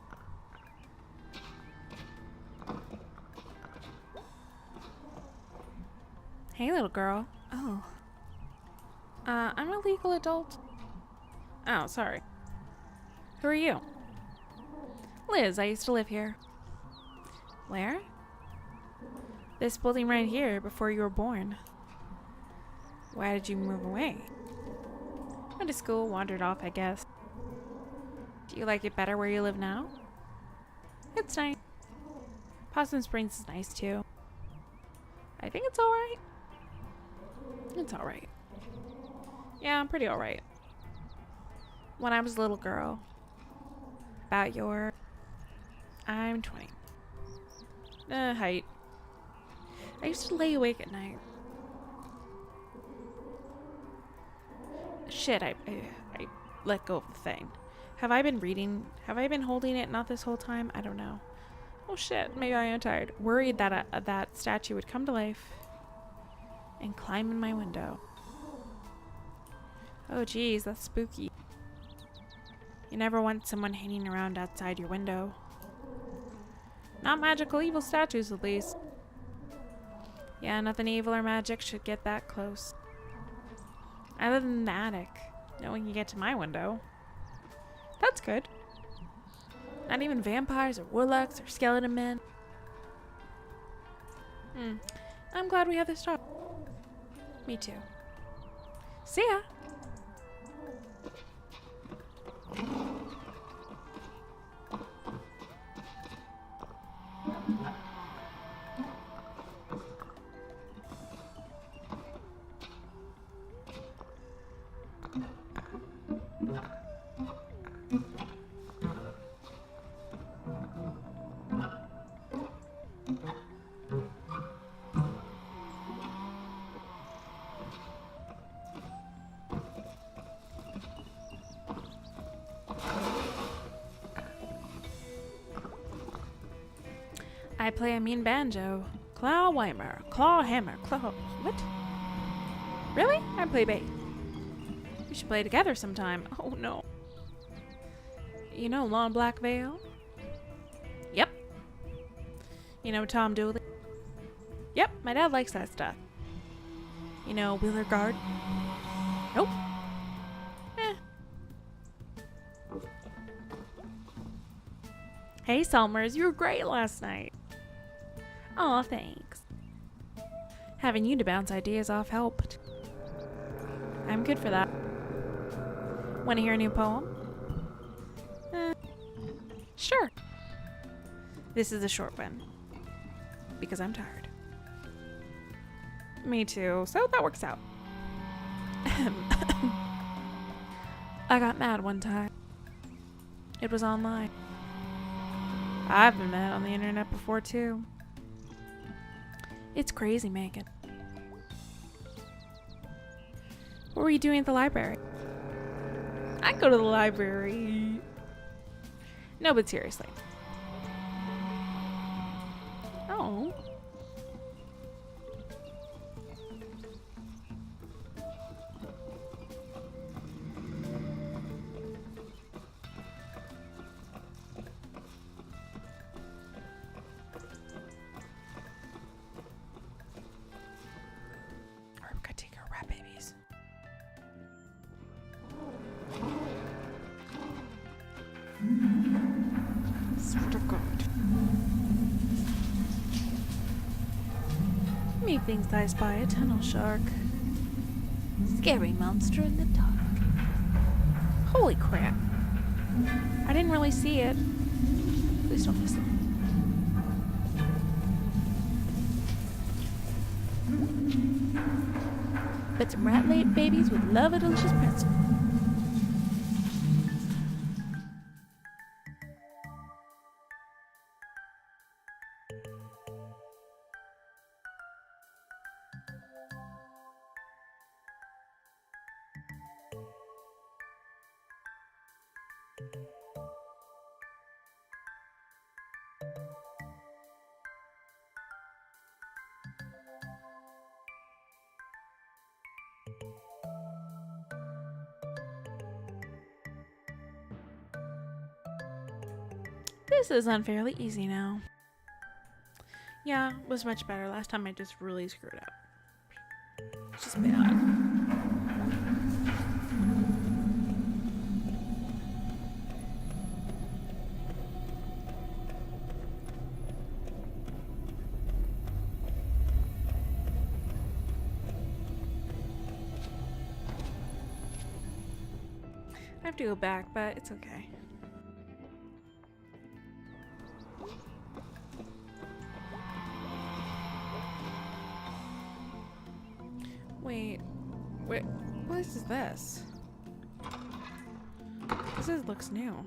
Hey, little girl. Oh. I'm a legal adult. Oh, sorry. Who are you? Liz, I used to live here. Where? This building right here before you were born. Why did you move away? Went to school, wandered off, I guess. Do you like it better where you live now? It's nice. Possum Springs is nice too. I think it's alright. It's alright. Yeah, I'm pretty alright. When I was a little girl, about your... I'm 20. Height. I used to lay awake at night. Shit, I let go of the thing. Have I been reading? Have I been holding it not this whole time? I don't know. Oh shit, maybe I am tired. Worried that that statue would come to life and climb in my window. Oh geez, that's spooky. You never want someone hanging around outside your window. Not magical evil statues, at least. Yeah, nothing evil or magic should get that close. Other than the attic. No one can get to my window. That's good. Not even vampires or warlocks or skeleton men. I'm glad we have this talk. Me too. See ya! I play a mean banjo. Clawhammer. Clawhammer. What? Really? I play bass. We should play together sometime. Oh no. You know Long Black Veil? Yep. You know Tom Dooley? Yep, my dad likes that stuff. You know Wheeler Guard? Nope. Hey Salmers, you were great last night. Aw, thanks. Having you to bounce ideas off helped. I'm good for that. Want to hear a new poem? Sure. This is a short one. Because I'm tired. Me too, so that works out. I got mad one time. It was online. I've been mad on the internet before too. It's crazy, Megan. What were you doing at the library? I go to the library. No, but seriously. Oh. Alright, we gotta take our rat babies. Swear to God. Methinks I spy a tunnel shark. Scary monster in the dark. Holy crap. I didn't really see it. Please don't miss it. But some rat late babies would love a delicious pretzel. This is unfairly easy now. Yeah, it was much better. Last time I just really screwed up. It's just bad. I have to go back, but it's okay. Wait, what is this? Looks new.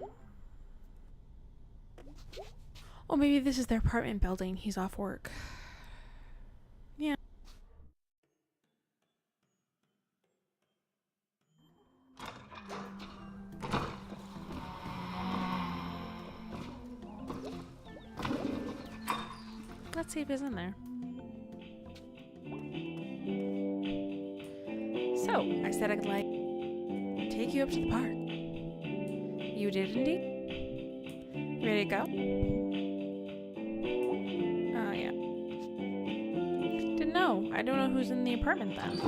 Oh, maybe this is their apartment building. He's off work. Yeah. Let's see if he's in there. So, I said I'd like take you up to the park. You did indeed. You ready to go? Oh, yeah. Didn't know. I don't know who's in the apartment then.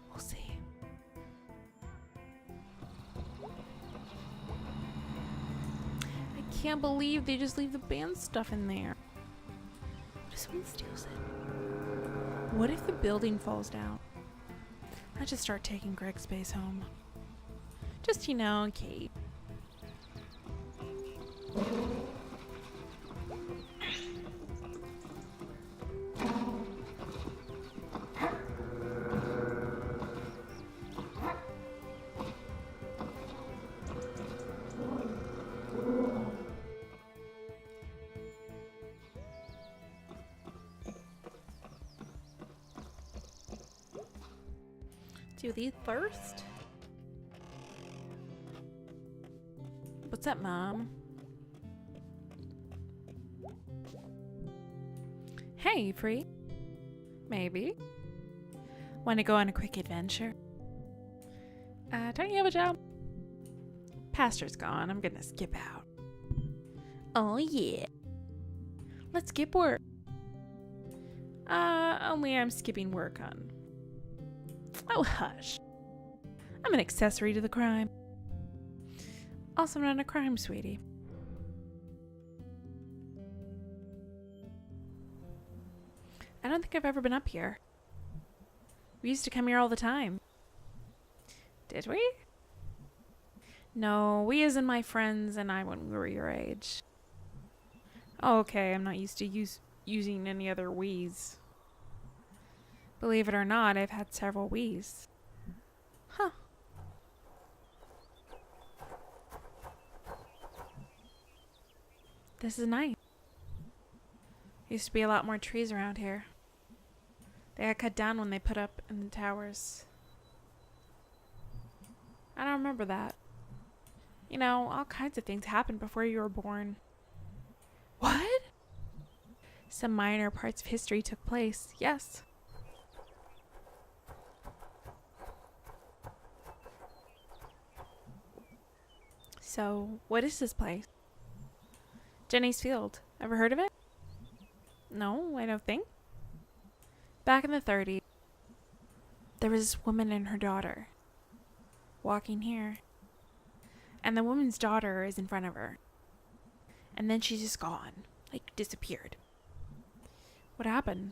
We'll see. I can't believe they just leave the band stuff in there. What if someone steals it? What if the building falls down? I just start taking Greg's space home. Just, you know, Kate. Do these first? But What's up, Mom? Hey, you free? Maybe. Want to go on a quick adventure? Don't you have a job? Pastor's gone. I'm gonna skip out. Oh, yeah. Let's skip work. Only I'm skipping work on. Oh, hush. I'm an accessory to the crime. Also not a crime, sweetie. I don't think I've ever been up here. We used to come here all the time. Did we? No, we as in my friends and I when we were your age. Oh, okay, I'm not used to using any other we's. Believe it or not, I've had several we's. Huh. This is nice. Used to be a lot more trees around here. They got cut down when they put up in the towers. I don't remember that. You know, all kinds of things happened before you were born. What? Some minor parts of history took place, yes. So, what is this place? Jenny's Field. Ever heard of it? No, I don't think. Back in the 30s, there was this woman and her daughter walking here. And the woman's daughter is in front of her. And then she's just gone. Like, disappeared. What happened?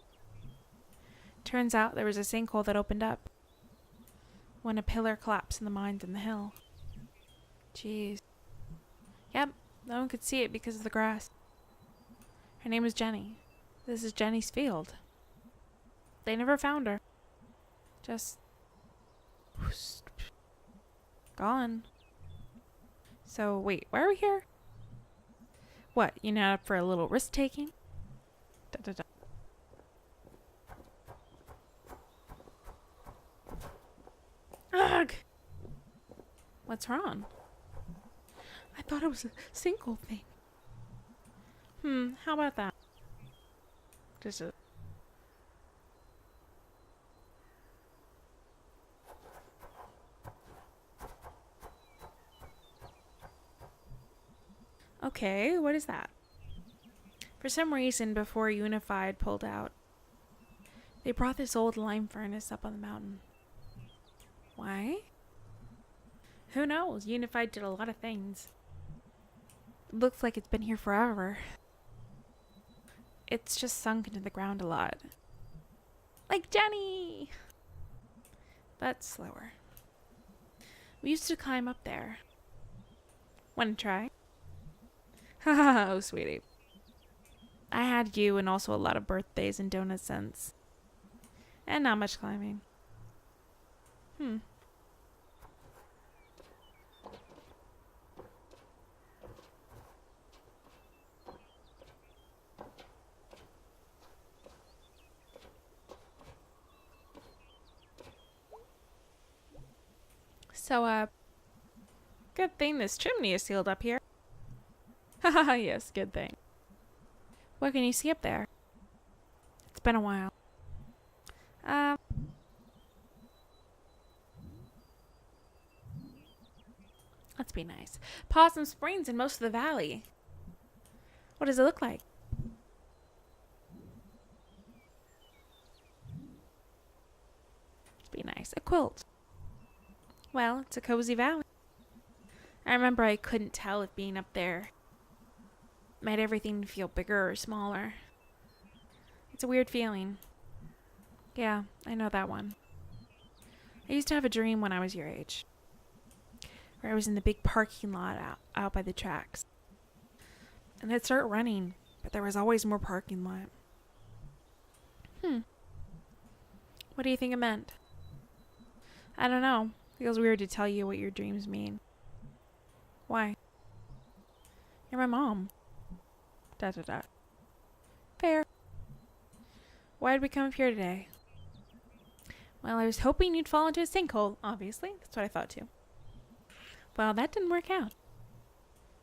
Turns out there was a sinkhole that opened up when a pillar collapsed in the mines in the hill. Jeez. Yep, no one could see it because of the grass. Her name was Jenny. This is Jenny's Field. They never found her. Just gone. So, wait, why are we here? What, you not up for a little risk-taking? Da-da-da. Ugh! What's wrong? I thought it was a single thing. How about that? Just a... Okay, what is that? For some reason, before Unified pulled out, they brought this old lime furnace up on the mountain. Why? Who knows? Unified did a lot of things. It looks like it's been here forever. It's just sunk into the ground a lot. Like Jenny! But slower. We used to climb up there. Want to try? Haha, oh sweetie. I had you and also a lot of birthdays and donut cents. And not much climbing. So, good thing this chimney is sealed up here. Haha, yes, good thing. What can you see up there? It's been a while. Let's be nice. Possum Springs in most of the valley. What does it look like? Let's be nice. A quilt. Well, it's a cozy valley. I remember I couldn't tell if being up there made everything feel bigger or smaller. It's a weird feeling. Yeah, I know that one. I used to have a dream when I was your age, where I was in the big parking lot out by the tracks. And I'd start running, but there was always more parking lot. What do you think it meant? I don't know. Feels weird to tell you what your dreams mean. Why? You're my mom. Da-da-da. Fair. Why did we come up here today? Well, I was hoping you'd fall into a sinkhole, obviously. That's what I thought too. Well, that didn't work out.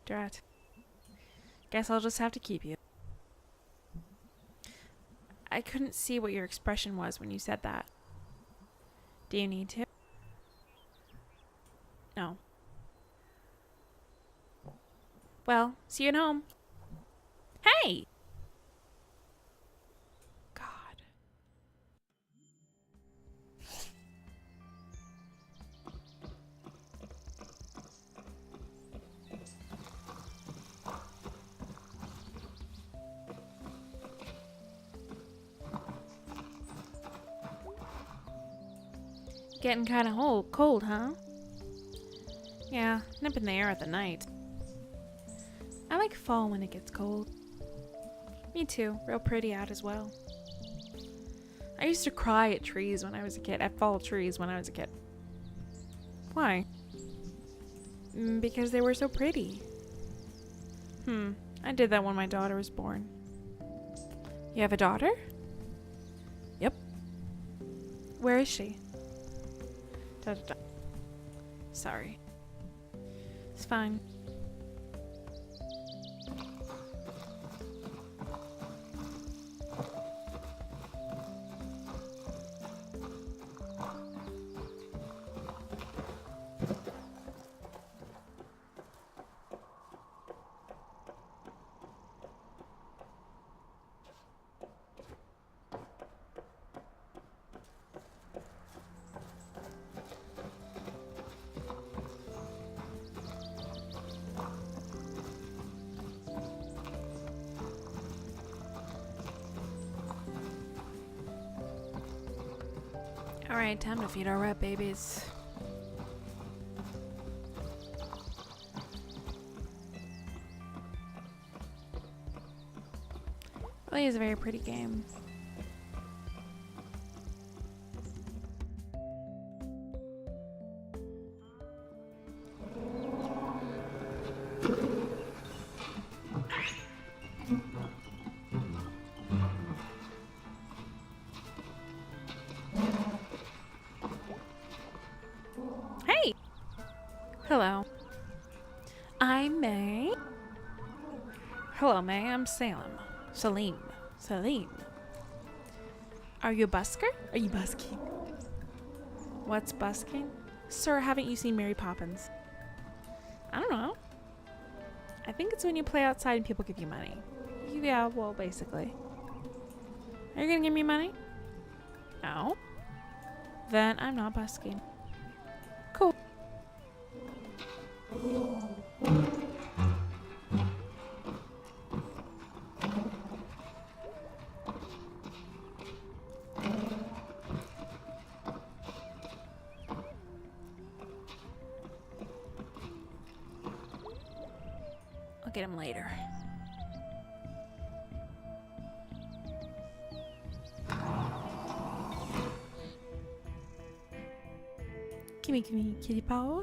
Drat. Guess I'll just have to keep you. I couldn't see what your expression was when you said that. Do you need to? No. Well, see you at home. Hey! God. Getting kind of cold, huh? Yeah, nip in the air at the night. I like fall when it gets cold. Me too, real pretty out as well. I used to cry at trees when I was a kid, at fall trees when I was a kid. Why? Because they were so pretty. I did that when my daughter was born. You have a daughter? Yep. Where is she? Da, da, da. Sorry. It's fine. Alright, time to feed our rat babies. Really is a very pretty game. Hey! Hello. I'm May. Hello, May. I'm Salem. Salim. Are you a busker? Are you busking? What's busking? Sir, haven't you seen Mary Poppins? I don't know. I think it's when you play outside and people give you money. Yeah, well, basically. Are you gonna give me money? No. Then I'm not busking. Cool. I'll get him later. Gimme, kitty paw.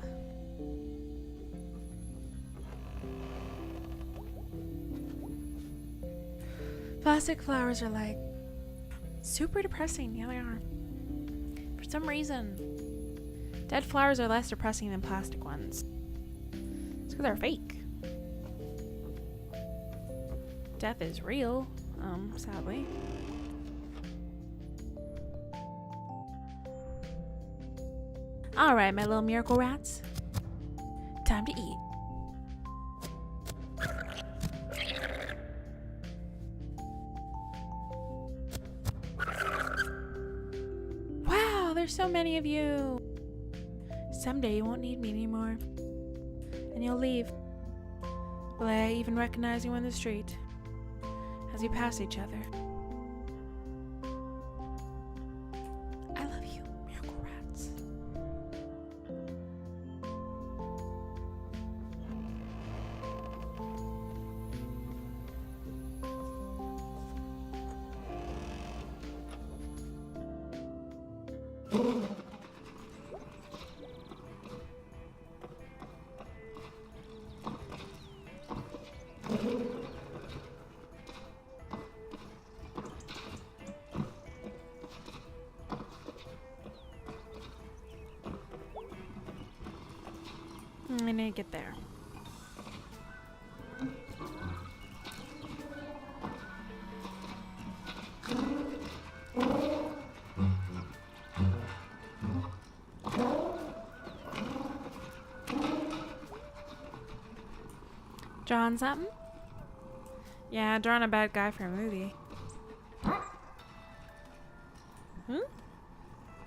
Plastic flowers are like super depressing. Yeah, they are. For some reason, dead flowers are less depressing than plastic ones. It's because they're fake. Death is real, sadly. Alright, my little miracle rats. Time to eat. Wow, there's so many of you. Someday you won't need me anymore. And you'll leave. Will I even recognize you on the street as we pass each other? I love you, miracle rats. I need to get there. Drawing something? Yeah, drawing a bad guy for a movie.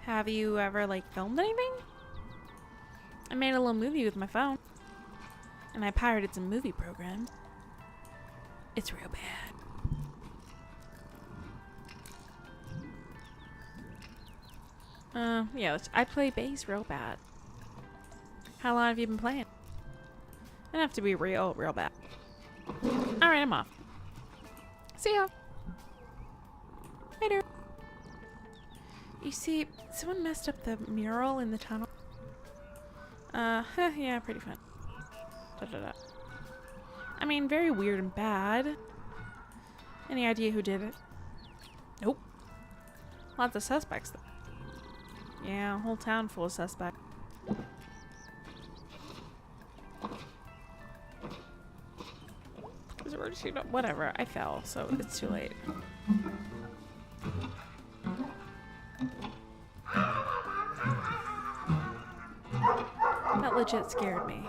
Have you ever, like, filmed anything? I made a little movie with my phone. And I pirated some movie programs. It's real bad. Yeah, I play bass real bad. How long have you been playing? Enough to be real bad. Alright, I'm off. See ya. Later. You see, someone messed up the mural in the tunnel. Yeah, pretty fun. I mean, very weird and bad. Any idea who did it? Nope. Lots of suspects, though. Yeah, a whole town full of suspects. Whatever, I fell, so it's too late. That legit scared me.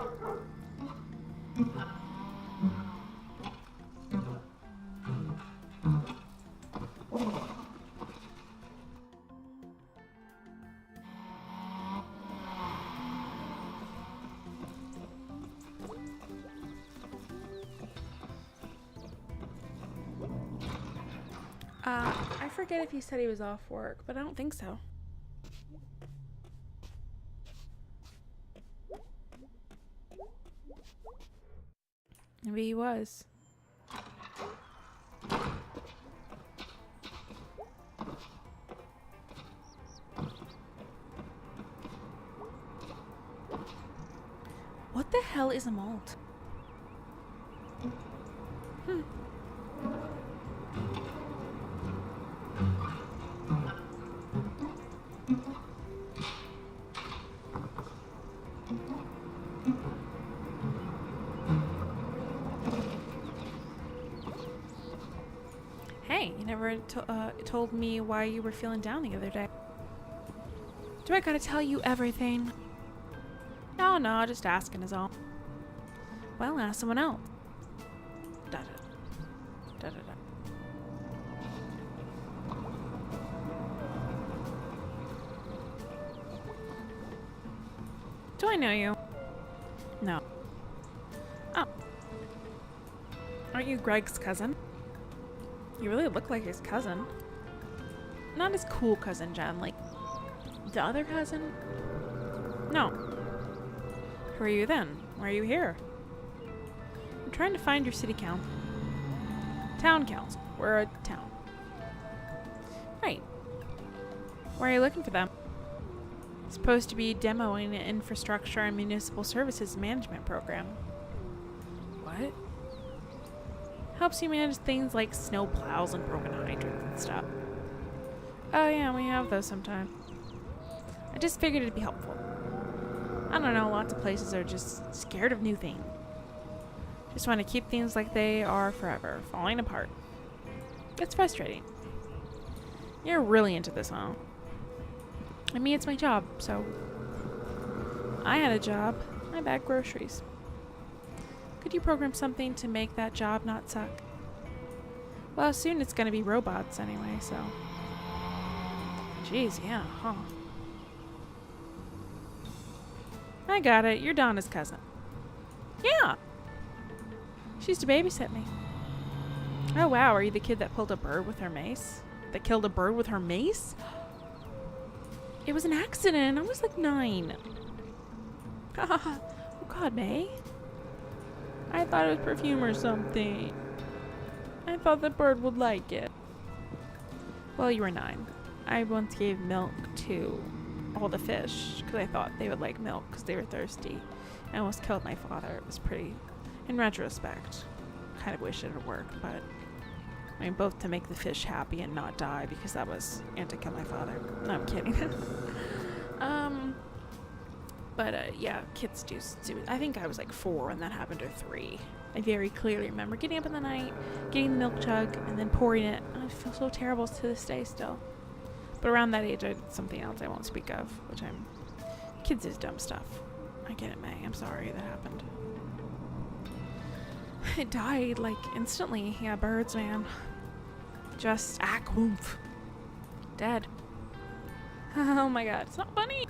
I forget if he said he was off work, but I don't think so. Maybe he was. What the hell is a malt? Hey, you never told me why you were feeling down the other day. Do I gotta tell you everything? No, just asking is all. Well, ask someone else. Da da da da da. Do I know you? No. Oh. Aren't you Greg's cousin? You really look like his cousin. Not his cool cousin, Jen. Like, the other cousin? No. Who are you then? Why are you here? I'm trying to find your city council. Town council. We're a town. Right. Why are you looking for them? Supposed to be demoing an infrastructure and municipal services management program. What? Helps you manage things like snow plows and broken hydrants and stuff. Oh yeah, we have those sometimes. I just figured it'd be helpful. I don't know, lots of places are just scared of new things. Just want to keep things like they are forever, falling apart. It's frustrating. You're really into this, huh? I mean, it's my job, so... I had a job. I bagged groceries. Could you program something to make that job not suck? Well, soon it's gonna be robots anyway, so... Jeez, yeah, huh. I got it. You're Donna's cousin. Yeah! She used to babysit me. Oh wow, are you the kid that pulled a bird with her mace? That killed a bird with her mace? It was an accident. I was like 9. Oh god, May. I thought it was perfume or something. I thought the bird would like it. Well, you were 9. I once gave milk to all the fish because I thought they would like milk because they were thirsty. I almost killed my father. It was pretty, in retrospect, kind of wish it had worked, but I mean, both to make the fish happy and not die because that was and to kill my father. No, I'm kidding. Yeah, kids do. I think I was like 4 when that happened, or 3. I very clearly remember getting up in the night, getting the milk jug, and then pouring it. I feel so terrible to this day still. But around that age, I did something else I won't speak of, which kids is dumb stuff. I get it, May. I'm sorry that happened. It died, like, instantly. Yeah, birds, man. Just woof. Dead. Oh my god, it's not funny.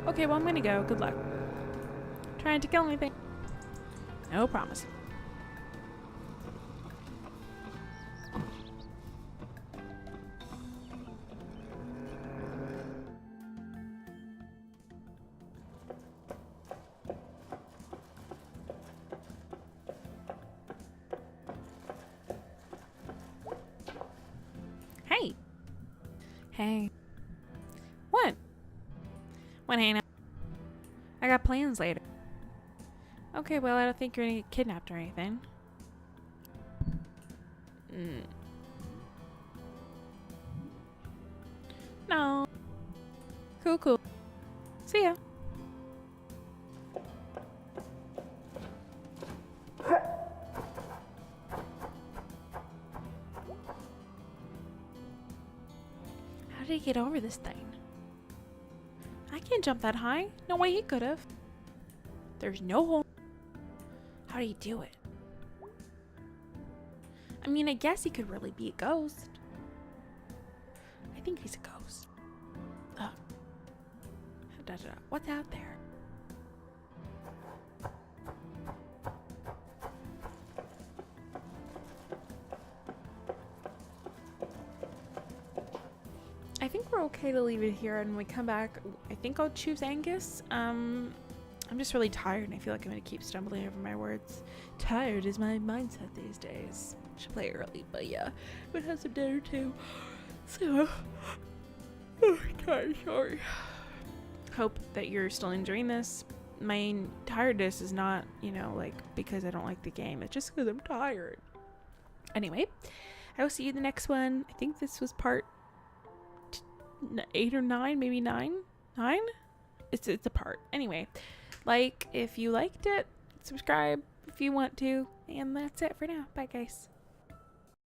Okay, well, I'm gonna go. Good luck. Trying to kill anything. No promise. Hey. Hey. What? What, Hannah? I got plans later. Okay, well, I don't think you're gonna get kidnapped or anything. No. Cool. See ya. How did he get over this thing? I can't jump that high. No way he could have. There's no hole. How do you do it? I mean, I guess he could really be a ghost. I think he's a ghost. Ugh. What's out there? I think we're okay to leave it here, and when we come back, I think I'll choose Angus. I'm just really tired, and I feel like I'm gonna keep stumbling over my words. Tired is my mindset these days. Should play early, but yeah, I'm gonna have some dinner too. So, oh god, sorry. Hope that you're still enjoying this. My tiredness is not, you know, like because I don't like the game. It's just because I'm tired. Anyway, I will see you in the next one. I think this was part 8 or 9, maybe 9. It's a part. Anyway, like if you liked it, subscribe if you want to, and that's it for now. Bye guys.